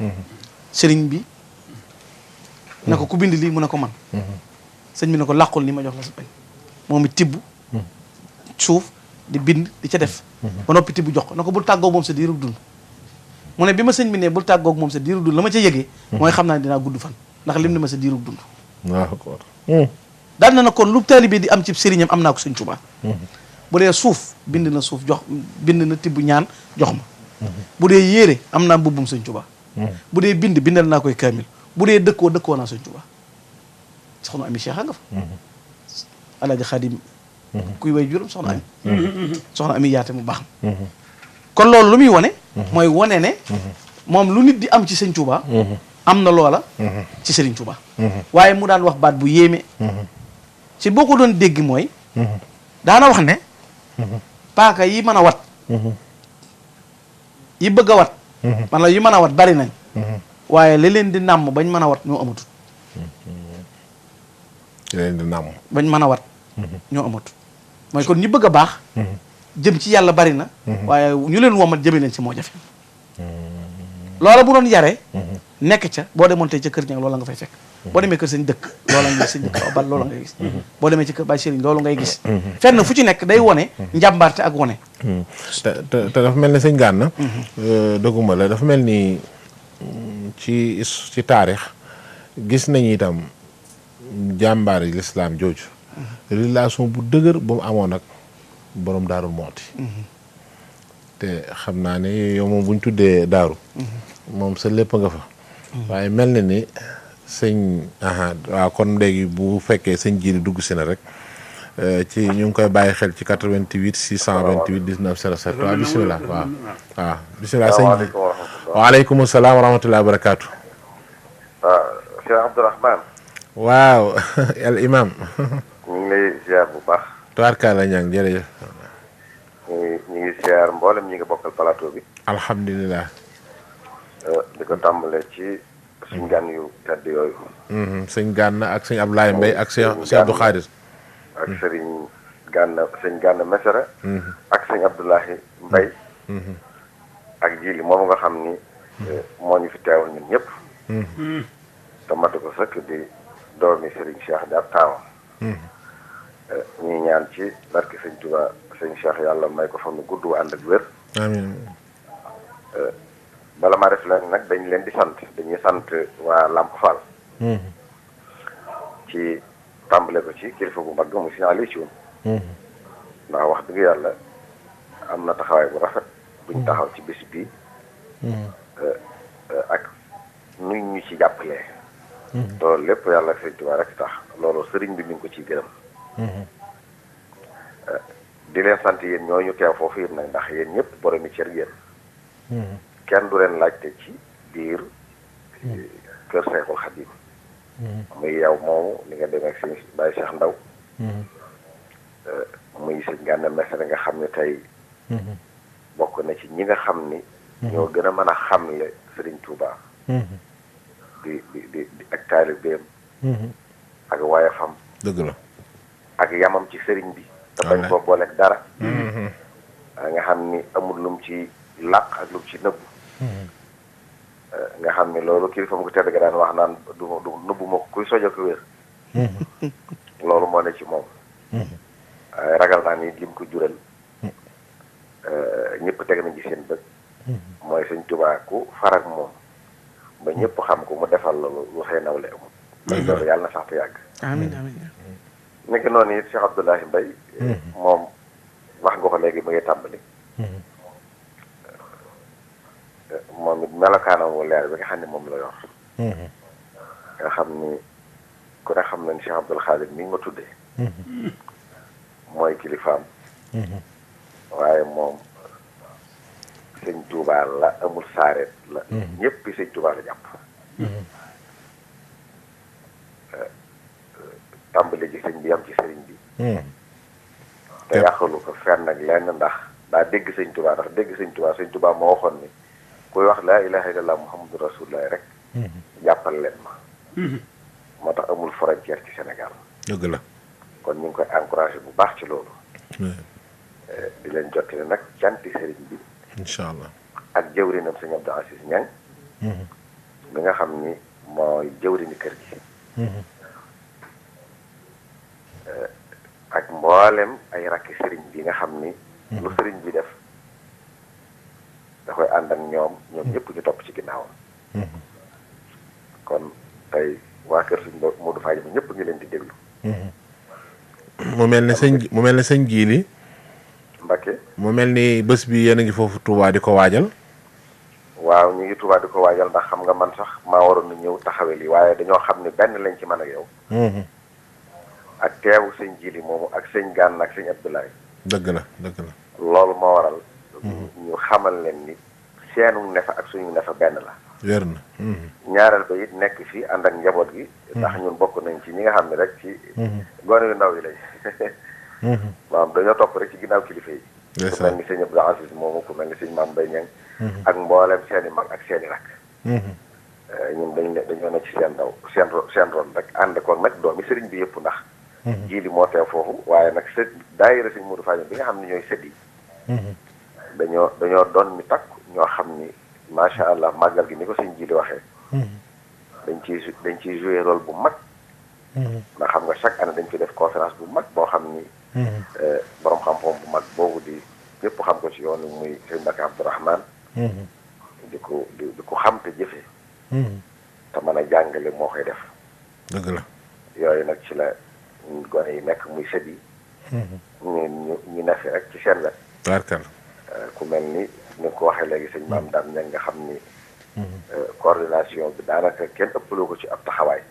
sëriñ bi na ko ku bind lii mu ne ko man sëñ bi ne ko làqul nii ma jox la sab añ moom it tibb suuf di bind di ca def ba noppi tibb jox ko na ko bul tàggoog moom sa diirub dund mu ne bi ma sëñ bi ne bul tàggoog moom sa diirub dund la ma ca yëgee mooy xam naa ne dinaa gudd fan ndax lim ne ma sa diirub dund daan na kon lu taalibe di am ci sëriñam am naa ko sëñ Tuubaa bu dee suuf bind na suuf jox bind na tibb ñaan jox ma bu dee yére am naa mbubbum sëñ Tuubaa bu dee bindal naa koy kaamil bu dee dëkkoo naa sëñ Tuubaa soxna Ami Cheikh a nga fa Alaaji Xaadim kuy way juróom soxna Ami yaate mu baax kon loolu lu muy wone mooy wone ne moom lu nit di am ci sëñ Tuubaa am na loola ci sëriñ Tuubaa waaye mu daan wax baat bu yéeme ci boo ko doon dégg mooy daana wax ne paaka yi mën a wat yi bëgg a wat man la yi mën a wat bari nañ waaye li leen di nàmm bañ mën a wat ñoo amatut li leen di nàmm bañ mën a wat ñoo amatut mooy kon ñi bëgg a baax jëm ci yàlla bari na waaye ñu leen womat jëme leen ci moo jafe loola bu doon yare nekk ca boo demoon tey ca kër ñang loola nga fay fekk boo demee kër sëñ dëkk loola ngay sëñ dëkk abal loola ngay gis boo demee ci kër Baay Sëriñ loolu ngay gis fenn fu ci nekk day wone njàmbaarte ak wone te dafa mel ni sëñ Gana dëgguma la dafa mel ni ci taarix gis nañu itam jàmbaar yi lislaam jooju relation bu dëgër ba mu amoon ak borom Daaru Muxti te xam naa ne yow moom bu ñu tuddee daaru moom sa lépp nga fa waaye mel na ni sëñ waaw kon léegi bu fekkee sëñ Jili dugg si na rek ci ñu ngi koy bàyyi xel ci 88 628 19 07 waaw bisimilah waaw bisimilah sëñ Jili waaleykum salaam wa rahmatulah wa barakaatu. waaw Cheikh Abdourahmane. waaw al imam ñu ngi lay ziar bu baax. tubaarkalla ñang jërëjëf. siyaar mboolem ñi nga bokkal plateau bi. alhamdulilah. di ko tàmbale ci suñ gan yu tedd yooyu. sëñ Gànna ak sëñ Abdoulaye Mbaye ak sëñ Abdou Khadir. ak sëriñ Gànna Mesere. ak sëñ Abdoulahi Mbaye. ak jili moom nga xam ni. moo ñu fi teewal ñun ñëpp. te matu ko sëkk di doomi sëriñ Cheikh di ab taawam. ñuy ñaan ci barke sëñ Touba sëñ Cheikh yàlla may ko fan gudd wu ànd ak wér. amiin. bala maa def leen nag dañ leen di sant dañuy sant waa Lamp Fall. ci tàmbale ko ci kilifa gu mag mu si Aliou Thioune. ndax wax dëgg yàlla am na taxawaay bu rafet buñ taxaw ci bés bii. ak nuñ ñu ci jàppalee. loolu lépp yàlla ak sëñ Touba rek tax loolu sëriñ bi mi ngi ko ciy gërëm. di leen sant yéen ñooñu teew foofu yéen nag ndax yéen ñëpp boromi cër yéen. kenn du leen laajte ci biir kër Seexul Xadim. muy yow moomu li nga demee ak sëñ Baye Cheikh Ndaw. muy sëñ Gànna Mesere nga xam ne tey. bokk na ci ñi nga xam ni. ñoo gën a mën a xamle Sëriñ Tuuba. di ak taalibeem. ak waayefam. dëgg la. ak yamam ci sëriñ bi. te bañ koo booleeg dara. nga xam ni amul lum ci làq ak lum ci nëbbu. nga xam ni loolu kilifa mu ko tedd ga daan wax naan du nëbbu ma ko kuy sojo ko wér. loolu moo ne ci moom. waaye ragal naa ni lim ko jural ñëpp teg nañ ci seen bët. mooy sëñ Tuubaa ku farak moom ba ñëpp xam ko mu defal la lu xëy nawle amul. loolu yàlla na sax te yàgg. amiin amiin. nekk noonu it Cheikh Abdoulahi Mbaye moom wax nga ko léegi ba ngay tàmbali. moom it melokaanam wu leer bi nga xam ne moom la yor. nga xam ni ku ne xam na ni Cheikh Abdoul Khadir mi nga ma tuddee. mooy kilifaam. waaye moom sëñ Touba la amul saareet la. ñëpp sëñ Touba la jàpp. tàmbali ji sëñ bi am ci sëriñ bi. te yàqalu ko fenn ak lenn ndax daa dégg sëñ Touba ndax dégg sëñ Touba moo waxoon ni kuy wax laa ilaha illallah muhammadu rasulullah rek. jàppal leen ma. moo tax amul frontière ci Sénégal. dëgg la. kon ñu ngi koy encouragé bu baax ci loolu. di leen jottali nag canti sëriñ bi. incha allah. ak jëwrinam sëñ Abdou Aziz Niang. mi nga xam ni mooy jëwrini kër gi. ak mboolem ay rakki sëriñ bi nga xam ni. lu sëriñ bi def da koy ànd ak ñoom ñëpp ñu topp ci ginnaawam. kon tey waa kër suñ Modou Faye bi ñëpp ngi leen di déglu. mu mel ne sëñ Jiili. Mbakke. mu mel ni bés bi yéen a ngi foofu Touba di ko waajal. waaw ñu ngi Touba di ko waajal ndax xam nga man sax maa waroon na ñëw taxawee lii waaye dañoo xam ne benn lañ ci man ak yow. ak teewu sëñ Jiili moomu ak sëñ Gànna ak sëñ Abdoulaye. dëgg la. loolu moo waral. ñu xamal leen ni seenu nefa ak suñu nefa benn la. wér na. ñaareel ba it nekk fii ànd ak njaboot gi. ndax ñun bokk nañ ci ñi nga xam ne rek ci. gone yu ndaw yi lañ. maam dañoo topp rek ci ginnaaw kilifa yi. ku mel ni sëñ Abdou Aziz moomu ku mel ni sëñ Maam Mbaye Niang. ak mboolem seen i mag ak seen i rak. ñun dañoo ne ci seen ron rek ànd koog nag doomi sëriñ bi yëpp ndax. Jiili moo teew foofu waaye nag sët daayira sëñ Modou Faye bi nga xam ne ñooy sët yi. dañoo doon mi takk ñoo xam ni macha allah màggal gi ni ko sëñ Jiili waxee. dañ ciy joué rôle bu mag. ndax xam nga chaque année dañ fi def conférence bu mag boo xam ni. borom xam-xam bu mag boobu di ñëpp xam ko ci yoon muy sëñ Mbacke Abdourahmane. di ko xam te jëfee. te mën a jàngale moo koy def. dëgg la. yooyu nag ci la gone yi nekk muy sët yi. ñu ne fi rek ci seen wet. barkal. ku mel ni ko waxee léegi sëñ Maam Dame Niang nga xam ni. coordination bi daanaka kenn ëppaloo ko ci ab taxawaay.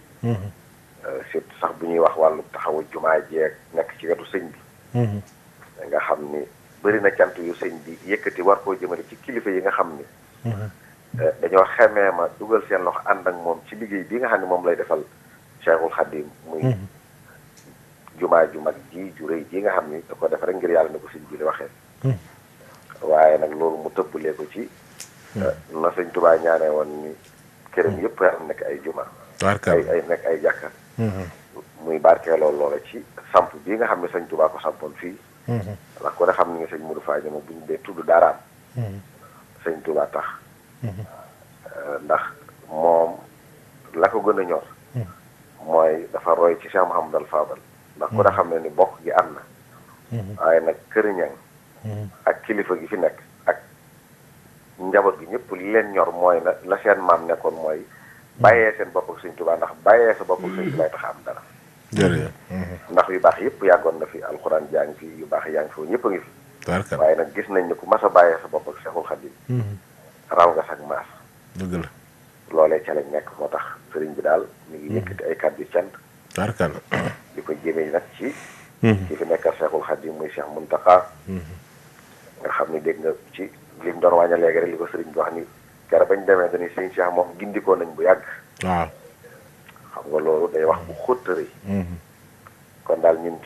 surtout sax bu ñuy wax wàllu taxawu jumaa jeeg nekk ci wetu sëñ bi. nga xam ni bëri na cant yu sëñ bi yëkkati war koo jëmale ci kilifa yi nga xam ni. dañoo xemee ma dugal seen loxo ànd ak moom ci liggéey bi nga xam ne moom lay defal Cheikhul Khadim muy jumaa ju mag ji ju rëy ji nga xam ni da ko def rek ngir yàlla ne ko sëñ bi di waxee. waaye Tuubaa ñaanee woon ni këram yëpp am nekk ay juma ay nekk ay jàkka muy barkeeloo loola ci samp bii nga xam ne sëñ Tuubaa ko sampoon fii ndax ko ne xam ni nga sëñ Modou Faye moom bu ñu dee tudd daaraam sëñ Tuubaa tax ndax moom la ko gën a ñor mooy dafa roy ci Cheikh Mouhamadou Fadal ndax ku ne xam ne ni bokk gi am na waaye nag këriñang ak kilifa gi fi nekk ak njaboot gi ñëpp li leen ñor mooy la seen maam nekkoon mooy bàyyee seen bopp ak sëñ Tuubaa ndax bàyyee sa bopp ak sëñ Tuubaa tax am dara ndax yu baax yëpp yàggoon na fi alxuraan jaa ngi fi yu baax yaa ngi fi ñëpp a ngi fi waaye nag gis nañ ne ku mas a bàyyee sa bopp ak Seexul Xadiim raw nga sag maas dëgg la loolee ca lañ nekk moo tax sëriñ bi daal mi ngi yëkkati ay kàddu cant di ko jëmee nag ci fi nekkal Seexul Xadiim muy Cheikh Muntaxa nga xam ni dégg nga ci li mu doon wàñña léegi rek li ko sëriñ bi wax ni kere bañ demee dañuy sëriñ Cheikh moom gindikoo nañ bu yàgg waaw xam nga loolu day wax bu xóttëri kon daal ñun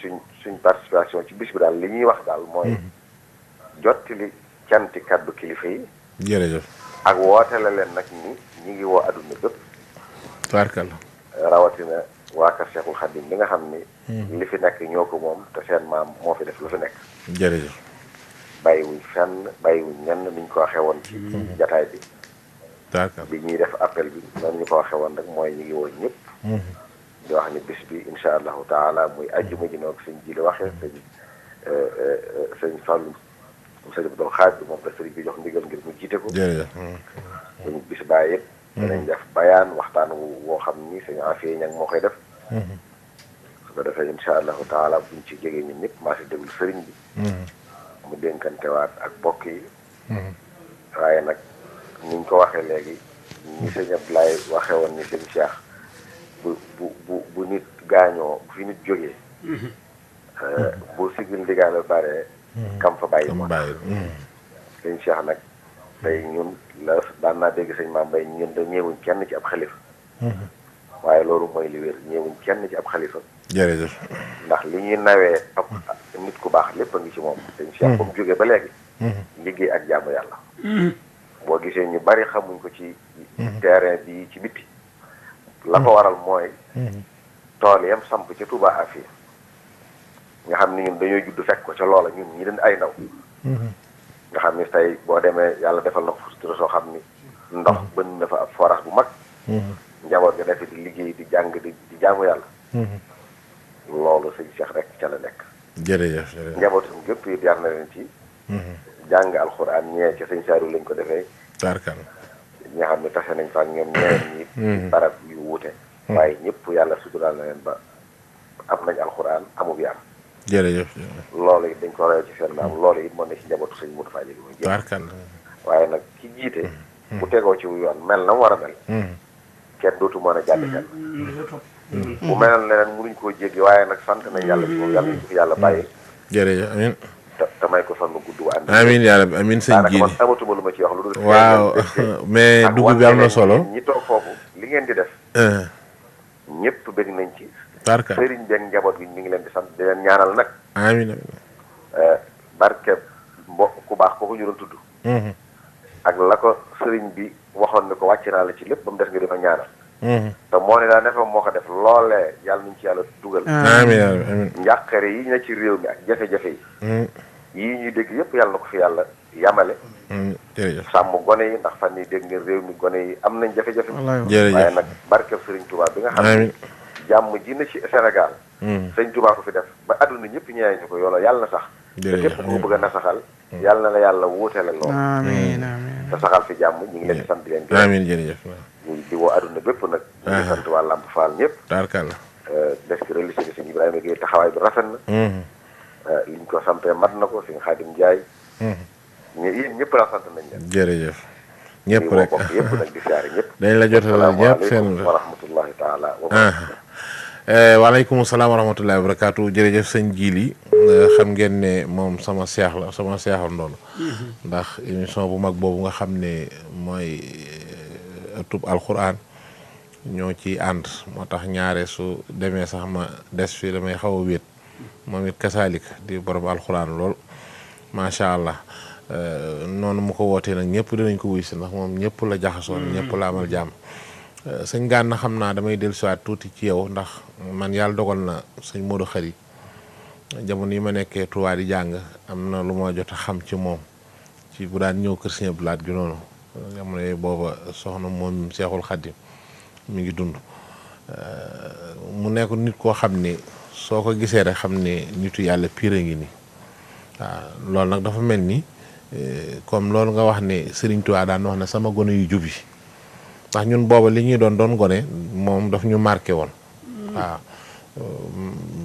suñ participation ci bis bi daal li ñuy wax daal mooy jottali canti kaddu kilifa yi jërëjëf ak woote la leen nag ni ñi ngi woo adduna bépp tubaarkalla rawatina waa kër Seexul Xadiim li nga xam ni li fi nekk ñoo ko moom te seen maam moo fi def lu fi nekk jërëjëf bàyyiwuñ fenn bàyyiwuñ ñenn niñ ko waxee woon ci jataay bi bi ñuy def appel bi noonu ñu ko waxee woon rek mooy ñu ngi woon ñëpp di wax ni bis bi insha allahu taala muy ajjuma ji noog sëñ ji li waxee sëñ Fallou sëñ Abdou Khadre moom la sëriñ bi jox ndigal ngir mu jiite ko buñ bis baa yëpp danañ def bayaan waxtaan woo xam ni sëñ Afia ñang moo koy def su ko defee insha allahu taala buñ ci jegee ñun ñëpp maa si déglu sëriñ bi mu dénkantewaat ak bokk yi waaye nag niñ ko waxee léegi ñi sëñ Abdoulaye waxee woon ni sëñ Cheikh bu nit gaañoo bu fi nit jógee bu sigil ndigaale bare kam fa bàyyi moo tax sëñ Cheikh nag tey ñun la daan naa dégg sëñ Maam Mbay ñun da ñeewuñ kenn ci ab xalifa waaye loolu mooy li wér ñeewuñ kenn ci ab xalifa jërëjëf ndax li ñuy nawee ab nit ku baax lépp a ngi ci moom sëñ Cheikh ba mu jógee ba léegi liggéey ak jaamu yàlla boo gisee ñu bari xamuñ ko ci terrain bi ci bitti la ko waral mooy tool yam samp ca Touba Afia nga xam ni ñun dañoo judd fekk ko ca loola ñun ñi leen ay ndaw nga xam ni tey boo demee yàlla defal na ko futura soo xam ni ndox bënn na fa ab forage bu mag njaboot ga defe di liggéey di jàng di jaamu yàlla loolu sëñ Cheikh rek ca la nekk jërëjëf njabootam gépp it yar na leen ci jàng alxuraan ñee ca sëñ Saaru lañ ko defee ñi nga xam ne tase nañ fa ak ñoom ñeneen ñi barab yu wuute waaye ñëpp yàlla suturaal na leen ba am nañ alxuraan amub yar jërëjëf loolu it dañ ko royee ci seen maam loolu it moo ne ci njabootu sëñ Modou Faye léegi muy jëm waaye nag ki jiite bu tegoo ci yoon mel na mu war a mel kenn dootu mën a jàdd kenn bu mel ne leen mënuñ koo jéggi waaye nag sant nañ yàlla bi moom yàlla ñu ko fi yàlla bàyyi jërëjëf amiin te may ko fan mu gudd ànd amiin yàlla amiin sëñ ji man amatuma lu ma ci wax lu dul waaw mais dugub bi am na solo ñi toog foofu li ngeen di def ñëpp bëgg nañ ci sëriñ bi ak njaboot gi ñu ngi leen di sant di leen ñaanal nag amiin barke ku baax kooku ñu doon tudd ak la ko sëriñ bi waxoon ne ko wàcc naa la ci lépp ba mu des nga dima ñaanal te moo ne daa nefa moo ko def loolee yàlla nañ ci yàlla dugal amiin amiin njàqare yi na ci réew mi ak jafe-jafe yi yii ñuy dégg yëpp yàlla na ko fi yàlla yamale jërëjëf sàmm gone yi ndax fan yi dégg ngeen réew mi gone yi am nañ jafe-jafe jërëjëf waaye nag barkeb sëriñ Touba bi nga xam ne jàmm ji na ci Sénégal sëriñ Touba ko fi def ba adduna ñëpp ñeeñ ñu ko yoolo yàlla na sax te képp ko bëgg a nasaxal yàlla na la yàlla wuutele loolu amiin amiin te saxal fi jàmm ñu ngi leen di sant di leen gërëm amiin jërëjëf ñu di woo adduna bépp nag ñu ngi sant waa Lamp Fall ñëpp tarkalla des ki religieux bi sëñ Ibrahima Gueye taxawaay bi rafet na liñ ko sampee mat na ko sëñ Xaadim Njaay yéen ñëpp la sant nañ leen jërëjëf ñëpp rek bokk yëpp nag di siyaare ñëpp dañ la jotal ñëpp seen wa rahmatullahi taala waaleykum salaam wa rahmatullahi wa barakaatu jërëjëf sëñ Jili xam ngeen ne moom sama seex la sama seexandoon ndax émission bu mag boobu nga xam ne mooy tub alquran ñoo ci ànd moo tax ñaare su demee sax ma des fii damay xaw a wéet moom it kasaalik di borom alquran lool macha allah noonu mu ko wootee nag ñëpp dinañ ko wuy si ndax moom ñëpp la jaxasoon ñëpp la amal jàmm sëñ Gana xam naa damay dellusiwaat tuuti ci yow ndax man yàlla dogal na sëñ Modou Khary jamono yi ma nekkee Touba di jàng am na lu ma jot a xam ci moom ci bu daan ñëw kër sëñ Abdou Lahad gi noonu jamono yooyu booba soxna moom Seexul Xaddim mi ngi dund mu nekk nit koo xam ne soo ko gisee rek xam ne nitu yàlla pire ngi nii waaw loolu nag dafa mel ni comme loolu nga wax ne Serigne Touba daan wax ne sama gone yu jub yi ndax ñun booba li ñuy doon gone moom daf ñu marqué woon waaw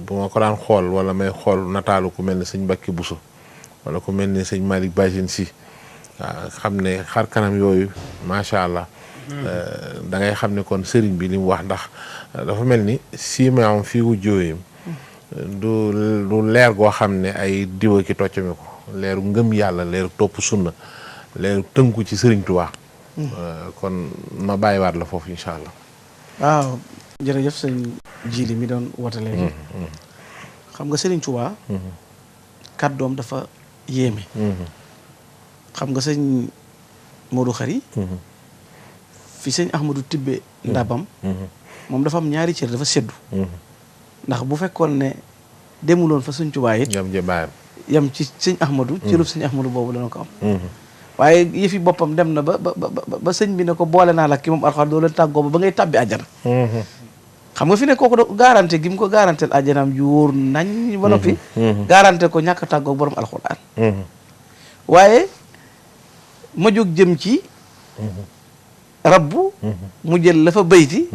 bu ma ko daan xool wala may xool nataalu ku mel ni sëñ Mbacke Bousso wala ku mel ni sëñ Malick Bajine si waaw xam ne xar kanam yooyu macha allah da ngay xam ne kon sëriñ bi li mu wax ndax dafa mel ni siimaam fii wu jóoyam du leer goo xam ne ay diwa ki toccami ko leeru ngëm yàlla leeru topp sunna leeru tënku ci sëriñ Tuubaa kon ma bàyyiwaat la foofu incha allah. waaw jërëjëf sëñ Jili mi doon woote léegi xam nga sëriñ Tuubaa kàddoom dafa yéeme xam nga sëñ Modou Khary fi sëñ Ahmadou Tibbe ndabam moom dafa am ñaari cër dafa seddu ndax bu fekkoon ne demuloon fa sëñ Tuubaa it yam ci sëñ Ahmadou cërub sëñ Ahmadou boobu dana ko am waaye yëfi boppam dem na ba sëñ bi ne ko boole naa la ki moom alxuraan doo leen tàggoo ba ngay tàbbi àjjana xam nga fi ne kooku do garanté gi mu ko garanteel àjjanaam ju wóor nañ ba noppi garanté ko ñàkk tàggoo borom alxuraan waaye ma jóg jëm ci rabbu mu jël la fa bayti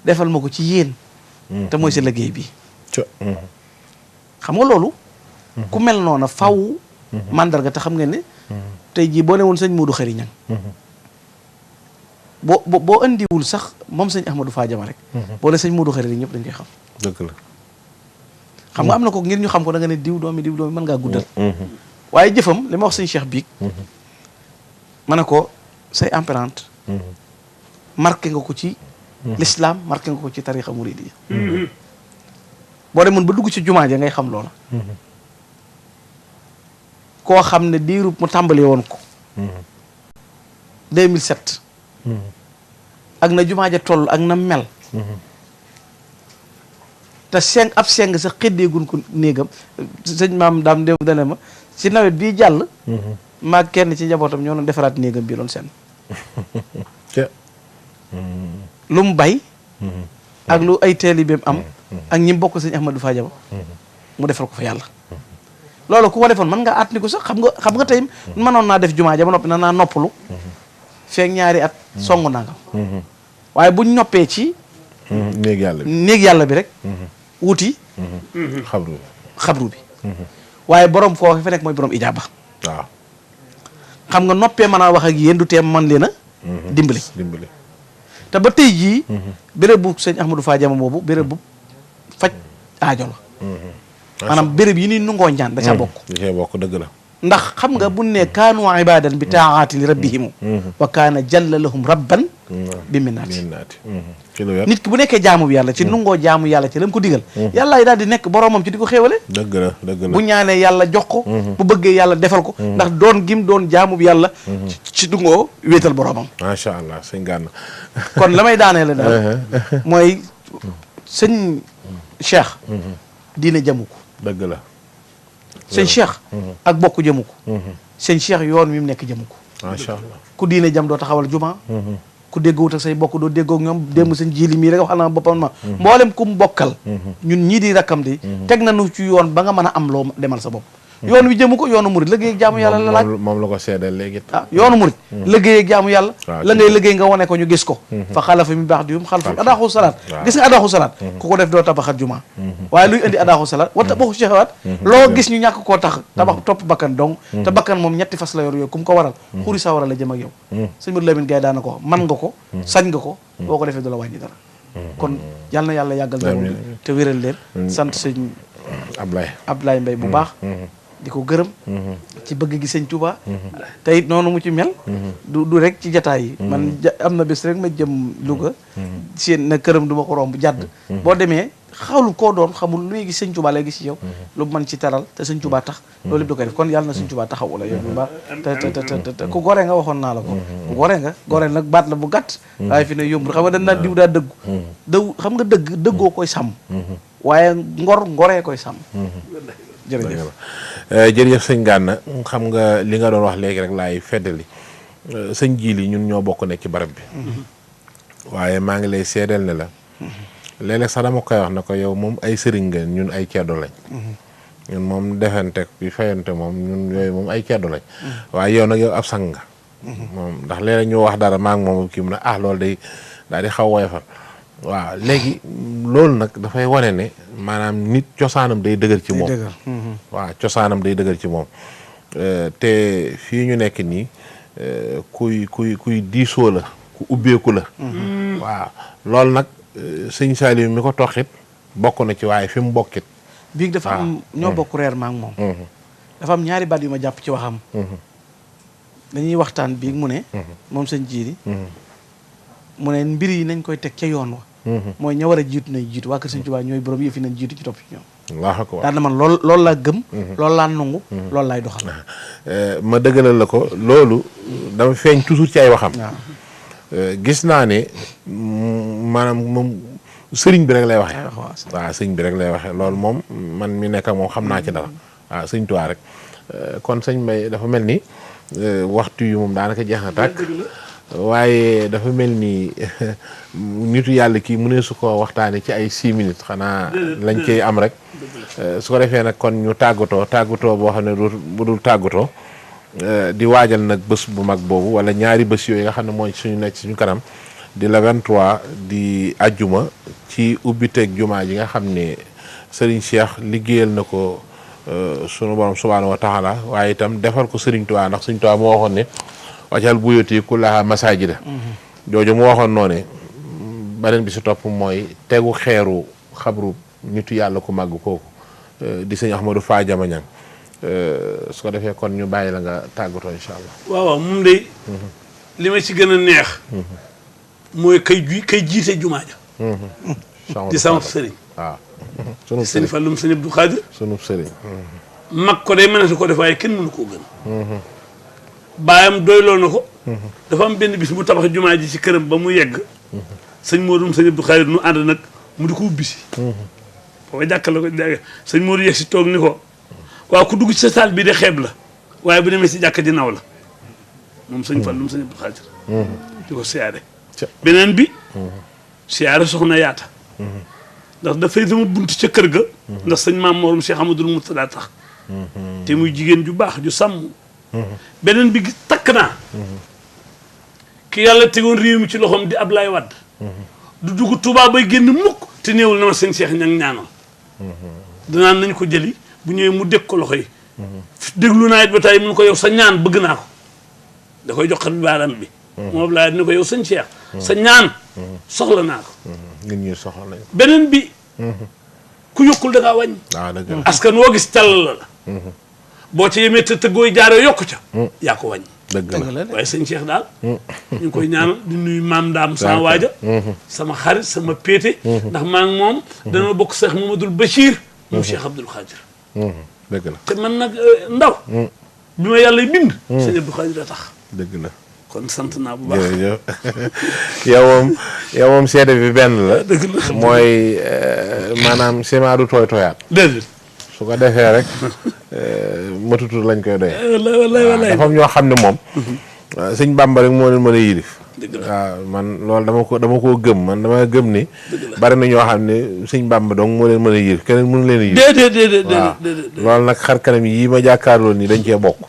defal ma ko ci yéen te mooy sa liggéey bi xam nga loolu ku mel noona faw mandarga te xam ngeen ne tey jii boo ne woon sëñ Modou Khary Niang boo andiwul sax moom sëñ Ahmadou Fadiama rek boo ne sëñ Modou Khary ñëpp dañ koy xam dëgg la xam nga am na ko ngir ñu xam ko da nga ne diw doomi mën ngaa guddal waaye jëfam li ma wax sëñ Cheikh biig ma ne ko say empreinte marqué nga ko ci l'islam marqué nga ko ci tarixa muridiyya boo demoon ba dugg ci jumaa ja ngay xam loola koo xam ne diirub mu tàmbali woon ko 2007 ak na jumaa ja toll ak na mel te ab seng sa xëddeegun ko néegam sëñ maam daam dem dane ma ci nawet bii jàll maa kenn ci njabootam ñoo doon defaraat néegam bii doon seen lu mu bay ak lu ay taalibeem am ak ñi bokk sëñ Ahmadou Fadiama mu defal ko fa yàlla loolu ku ko defoon mën nga at ni ko sax xam nga tey mënoon naa def jumaa ja ba noppi na naa noppalu feek ñaari at songu nangam waaye buñ noppee ci néeg yàlla bi rek wuti xabru bi waaye borom foofu fa nekk mooy borom ijaaba waaw xam nga noppee mën a wax ak yéen du tee man leen a dimbali te ba tey jii béréb bu sëñ Ahmadou Fadiama boobu béréb bu faj aajo la maanaam béréb yi ni nungoo ñaan da ca bokk dëgg la ndax xam nga bu ne kaanu ibadan bi taaati li rabbihimu wa kaana jalla lahum rabban bi minnaati nit ki bu nekkee jaamu bi yàlla ci nungoo jaamu yàlla ci la mu ko digal yàlla daal di nekk boromam ci di ko xéewale dëgg la bu ñaanee yàlla jox ko bu bëggee yàlla defal ko ndax doon gim doon jaamu bi yàlla ci dungoo wéetal boromam macha allah sëñ Gana kon la may daanee la daal mooy sëñ Cheikh diine jamu ko dëgg la sëñ Cheikh ak bokk jëmu ko sëñ Cheikh yoon wi mu nekk jëmu ko macha allah ku diine jam doo taxawal juma ku déggoowut ak say bokk doo déggoog ñoom démb sëñ Jili mii rek wax na boppam ma mboolem ku mu bokkal ñun ñii di rakkam di teg nañu ci yoon ba nga mën a am loo demal sa bopp yoon wi jëmu ko yoonu murid liggéey ak jaamu yàlla la laaj moom la ko seedal léegi yoonu murid liggéey ak jaamu yàlla la ngay liggéey nga wane ko ñu gis ko fa xalafa mi baax di yum xalfu adaaxu salaat gis nga adaaxu salaat ku ko def doo tabaxat juma waaye luy indi adaaxu salaat wa tabaxu shahawaat loo gis ñu ñàkk koo tax tabax topp bakkan dong te bakkan moom ñetti fas la yor yooyu ku mu ko waral xuri sa waral la jëm ak yow sëñ Modou Lamine Gaye daana ko man nga ko sañ nga ko boo ko defee du la wàññi dara kon yal na yàlla yàggal te wéral leen sant sëñ Ablaye Mbaye bu baax di ko gërëm ci bëgg gi sëñ Touba te it noonu mu ci mel du rek ci jataay yi man am na bés rek ma jëm Louga seen na këram du ma ko romb jàdd boo demee xawlu koo doon xamul luy gis sëñ Touba lay gis ci yow lu mën ci teral te sëñ Touba tax loolu lépp da koy def kon yàlla na sëñ Touba taxawu la yow bu baax te ku gore nga waxoon naa la ko ku gore nag baat la bu gàtt waaye fi ne yombul xam nga dañ naan diw daa dëggu xam nga dëggoo koy sàmm waaye ngoree koy sàmm jërëjëf sëñ Gana xam nga li nga doon wax léegi rek laay feddali sëñ Jili ñun ñoo bokk nekk ci barab bi waaye maa ngi lay seedeel ne la léeg-léeg sax dama koy wax na ko yow moom ay sëriñ ngeen ñun ay ceddo lañ ñun moom defante bi fayante moom ñun yooyu moom ay ceddo lañ waaye yow nag yow ab sang nga moom ndax léeg-léeg ñu wax dara maa ngi moom kii mu ne loolu day daal di xaw woyofal waaw léegi loolu nag dafay wane ne maanaam nit cosaanam day dëgër ci moom waaw cosaanam day dëgër ci moom te fii ñu nekk nii kuy diisoo la ku ubbeeku la waaw loolu nag sëñ Saliou mi ko toxit bokk na ci waaye fi mu bokkit biig dafa am ñoo bokk reer ma ak moom dafa am ñaari baat yu ma jàpp ci waxam dañuy waxtaan biig mu ne moom sëñ Jiiri mu ne mbir yi nañ koy teg ca yoon wa mooy ña war a jiitu nañ jiitu waa kër sëñ Tuubaa ñooy borom yëf yi nañ jiitu ci topp ci ñoom daan na man loolu laa gëm loolu laa nangu loolu laay doxal ma dëggalal la ko loolu dama feeñ toujours ci ay waxam gis naa ne maanaam moom sëriñ bi rek lay waxee waaw sëriñ bi rek lay waxee loolu moom man mi nekk moom xam naa ci dara waaw sëñ Tuubaa rek kon sëñ Mbay dafa mel ni waxtu yu moom daanaka jeex na tàkk waaye dafa mel ni nitu yàlla kii mu ne su ko waxtaanee ci ay 6 minutes xanaa lañ koy am rek su ko defee nag kon ñu tàggatoo boo xam ne bu dul tàggatoo di waajal nag bés bu mag boobu wala ñaari bés yooyu nga xam ne mooy suñu nekk suñu kanam di la 23 di ajjuma ci ubbiteeg jumaa ji nga xam ne Serigne Cheikh liggéeyal na ko sunu borom subhaanahu wa taala waaye itam defal ko Serigne Touba ndax Serigne Touba moo waxoon ne wajal buyuti kullaha masajida jooju mu waxoon noonu beneen bi si topp mooy tegu xeeru xabru nitu yàlla ku màgg kooku di sëñ Ahmadou Fa Jamañang su ko defee kon ñu bàyyi la nga tàggatoo incha allah. waaw moom day li ma ci gën a neex mooy kay jiite jumaa ja di sama sëriñ waaw sunu sëriñ Fallum sëñ Abdou Khadir sunu sëriñ mag ko day mënatu ko def waaye kenn mënu koo gën baayam doyloo na ko dafa am benn bis mu tabax jumaa ji ci këram ba mu yegg sëñ Modou sëñ Abdou Khadir nu ànd nag mu di ko ubbi si booba jàkkal la ko sëñ Modou yegg si toog ni ko waaw ku dugg ci sa saal bii de xeeb la waaye bu demee si jàkka ji naw la moom sëñ Fallum sëñ Abdou Khadir di ko siyaare beneen bi siyaare soxna yaata ndax dafay sama bunt ca kër ga ndax sëñ maam Morom Cheikh Amadou Moutada tax te muy jigéen ju baax ju sàmm beneen bi takk naa ki yàlla tegoon réew mi ci loxoom di Ablaye Wade du dugg Touba bay génn mukk te néewul na ma sëñ Cheikh ñang ñaanal danaan nañ ko jëli bu ñëwee mu dégg ko loxo yi déglu naa it ba tey mun ko yow sa ñaan bëgg naa ko da koy jox bi baaram bi moom Ablaye ni ko yow sëñ Cheikh sa ñaan soxla naa ko ngeen ñuy soxla nañ beneen bi ku yokkul da ngaa wàññi askan woo gis tàll la boo ca yemee te tëggooy jaaroo yokku ca yaa ko wàññi dëgg la waaye sëñ Cheikh daal ñu ngi koy ñaanal di nuyu maam daam sama waaja sama xarit sama péete ndax maa ngi moom dana bokk Cheikh Mamadou Bachir moom Cheikh Abdoul Khadir dëgg la te man nag ndaw bi ma yàlla bind sëñ Abdou Khadir a tax dëgg la kon sant naa bu baax jërëjëf yow moom seede bi benn la dëgg la mooy maanaam ciment du tooy tooyaat déedéet su ko defee rek matutur lañ koy doyee wallaay dafa am ñoo xam ne moom sëñ Bàmba rek moo leen mën a yilif dëgg la waaw man loolu dama koo gëm man dama gëm ni bari na ñoo xam ne sëñ Bàmba donc moo leen mën a yilif keneen mënu leen a yilif déedéet loolu nag xar kanam yi ma jàkkaarloo nii dañ cee bokk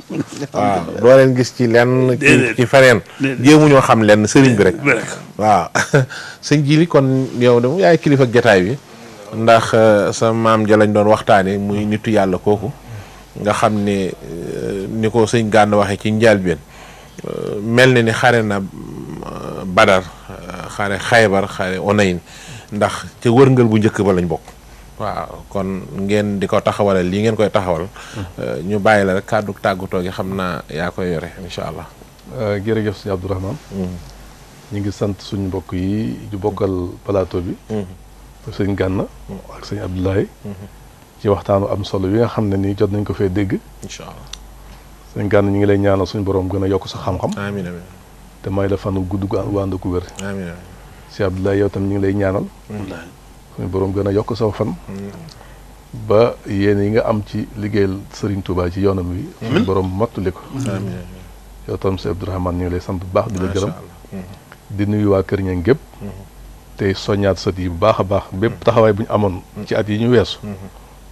waaw doo leen gis ci lenn ci feneen jéemu ñoo xam lenn sëriñ bi rek waaw sëñ Jili kon yow de yaay kilifa ak jataay bi ndax sa maam ja lañ doon waxtaane muy nitu yàlla kooku nga xam ne ni ko sëñ Gana waxee ci njëlbéen mel na ni xare na Badar xare Xaybar xare Onayn ndax ca wërngal bu njëkk ba lañ bokk waaw kon ngeen di ko taxawalal lii ngeen koy taxawal. ñu bàyyi la rek kàddu tàggatoo gi xam naa yaa koy yore incha allah. jërëjëf sëñ Abdourahmane. ñu ngi sant suñu mbokk yi ñu bokkal plateau bi. sëñ Gana ak sëñ Abdoulaye. ci waxtaanu am solo yi nga xam ne nii jot nañ ko fee dégg. incha allah. sëñ Gana ñu ngi lay ñaanal suñu borom gën a yokk sa xam-xam. amiin amiin. te may la fanu gudd gu ànd ku wér. amiin amiin. sëñ Abdoulaye yow tam ñu ngi lay ñaanal. suñu borom gën a yokk sa fan. ba yéen yi nga am ci liggéeyal Serigne Touba ci yoonam wi. suñu borom mottali ko. amiin. yow tam sëñ Abdourahmane ñu ngi lay sant bu baax di la gërëm. di nuyu waa Kër Ñang gépp tey soññaat sët yi bu baax a baax bépp taxawaay bu ñu amoon ci at yi ñu weesu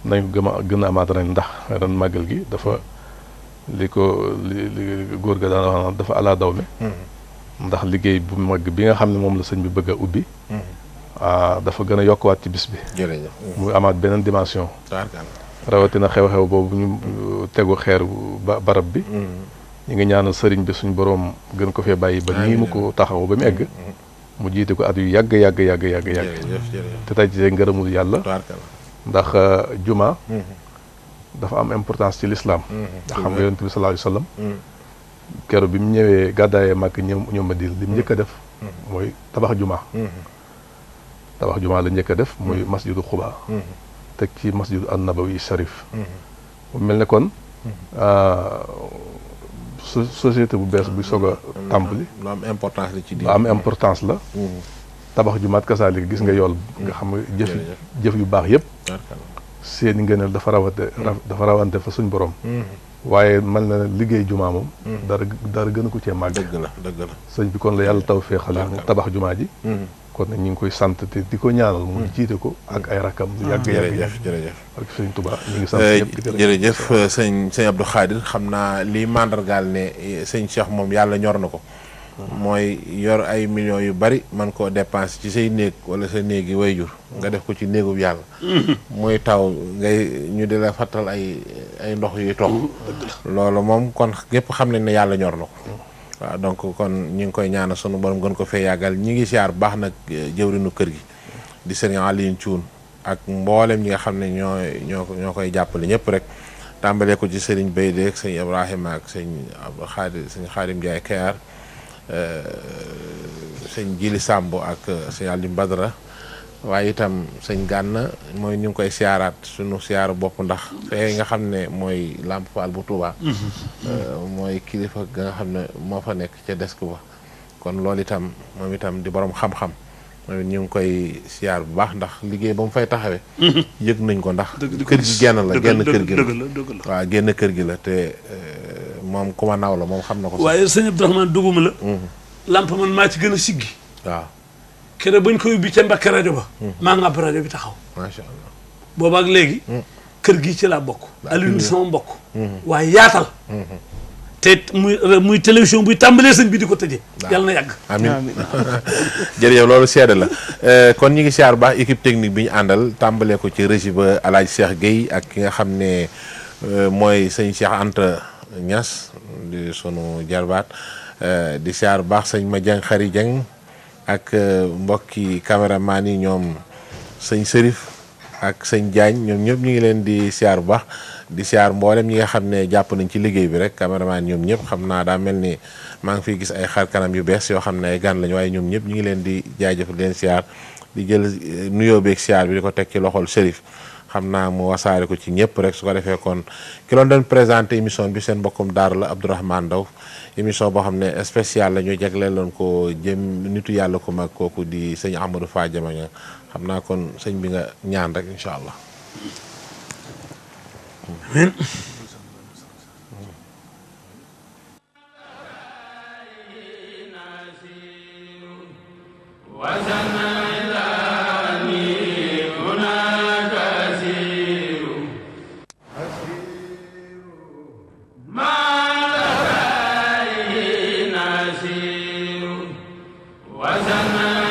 nañ ko gën a amaat ren ndax ren màggal gi dafa li góor ga daan wax dafa ala daw me ndax liggéey bu mag bi nga xam ne moom la sëñ bi bëgg a ubbi dafa gën a yokkuwaat ci bis bi muy amaat beneen dimension rawatina xew-xew boobu ñu tegu xeer barab bi ñu ngi ñaanal sëriñ bi suñu boroom gën ko fee bàyyi ba nii mu ko taxaw ba mu egg mu jiite ko at yu yàgg te tey ci ngërëmul yàlla ndax juma dafa am importance ci l'islam ndax xam nga yonent bi sallallahu alayhi wasallam keroog bi mu ñëwee gàddaayee Màkka ñëw Madina li mu njëkk a def mooy tabax juma la njëkk a def muy masjidu Quba teg ci masjidu an-Nabawi Sharif mu mel ne kon société bu bees buy soog a tàmbali lu am importance la ci lu am importance la tabax jumaat kasaalik gis nga yool nga xam nga jëf yu baax yëpp seeni ngëneel dafa rawante fa suñ borom waaye mën na ne liggéey jumaa moom dara gën a ko cee màgg dëgg la sëñ bi kon la yàlla taw feexal mu tabax jumaa ji kon nag ñu ngi koy sant te di ko ñaanal mu jiite ko ak ay rakam yàgg jërëjëf ak sëñ Touba ñu ngi sant ñëpp jërëjëf sëñ Abdou Khadir xam naa lii màndargaal ne sëñ Cheikh moom yàlla ñor na ko mooy yor ay millions yu bari man koo dépense ci say néeg wala sa néeg yi wayjur nga def ko ci néegub yàlla muy taw ñu di la fattal ay ndox yuy tox loolu moom kon ñëpp xam nañ ne yàlla ñor na ko waaw donc kon ñu ngi koy ñaanal sunu borom gën ko fee yàggal ñi ngi siyaar baax nag jëwrinu kër gi di sëriñ Alioune Thioune ak mboolem ñi nga xam ne ñoo koy jàppale ñëpp rek tàmbalee ko ci sëriñ Bayde ak sëñ Ibrahima ak sëñ Abdou Khadir sëñ Khadim Ndiaye Kayar sëñ Jili Samb ak sëñ Alim Badra waaye itam sëñ Gana mooy ñu ngi koy siyaaraat sunu siyaaru bopp ndax fee nga xam ne mooy Lamp Fall bu Touba mooy kilifa ga nga xam ne moo fa nekk ca desk ba kon loolu itam moom itam di borom xam-xam moom it ñu ngi koy siyaar bu baax ndax liggéey ba mu fay taxawee yëg nañ ko ndax kër gi genn kër gi la waaw génn kër gi la te moom ku ma naaw la moom xam na ko waaye sëñ Abdourahmane duguma la Lamp man maa ci gën a siggi waaw kere bañ koy ubbi ca Mbàkke rajo ba maa nga ab rajo bi taxaw macha allah boobaak léegi kër gi ci laa bokk Alioune di sama mbokk waaye yaatal te muy télévision buy tàmbalee sëñ bi di ko tëjee yàlla na yàgg amiin jërëjëf loolu seede la kon ñi ngi siyaar baax équipe technique bi ñu àndal tàmbalee ko ci régie ba Alaaji Cheikh Guèye ak ki nga xam ne mooy sëñ Cheikh Anta Niass di sunu jarbaat di siyaar baax sëñ ma jang xari jang ak mbokki caméraman yi ñoom sëñ Sërif ak sëñ Diagne ñoom ñëpp ñu ngi leen di siyaar bu baax di siyaar mboolem ñi nga xam ne jàpp nañ ci liggéey bi rek caméraman ñoom ñëpp xam naa daa mel ni maa ngi fiy gis ay xar kanam yu bees yoo xam ne ay gan lañu waaye ñoom ñëpp ñu ngi leen di jaajëf leen siyaar di jël nuyoo beeg siyaar bi di ko teg ci loxol Sërif xam naa mu wasaare ko ci ñëpp rek su ko defee kon ki loon doon présenté émission bi seen mbokkum daara la Abdourahmane Ndaw émission boo xam ne spécial la ñu jagleeloon ko jëm nitu yàlla ko mag kooku di sëñ Amadou Fa Jamaña xam naa kon sëñ bi nga ñaan rek incha allah. amiin. وزمان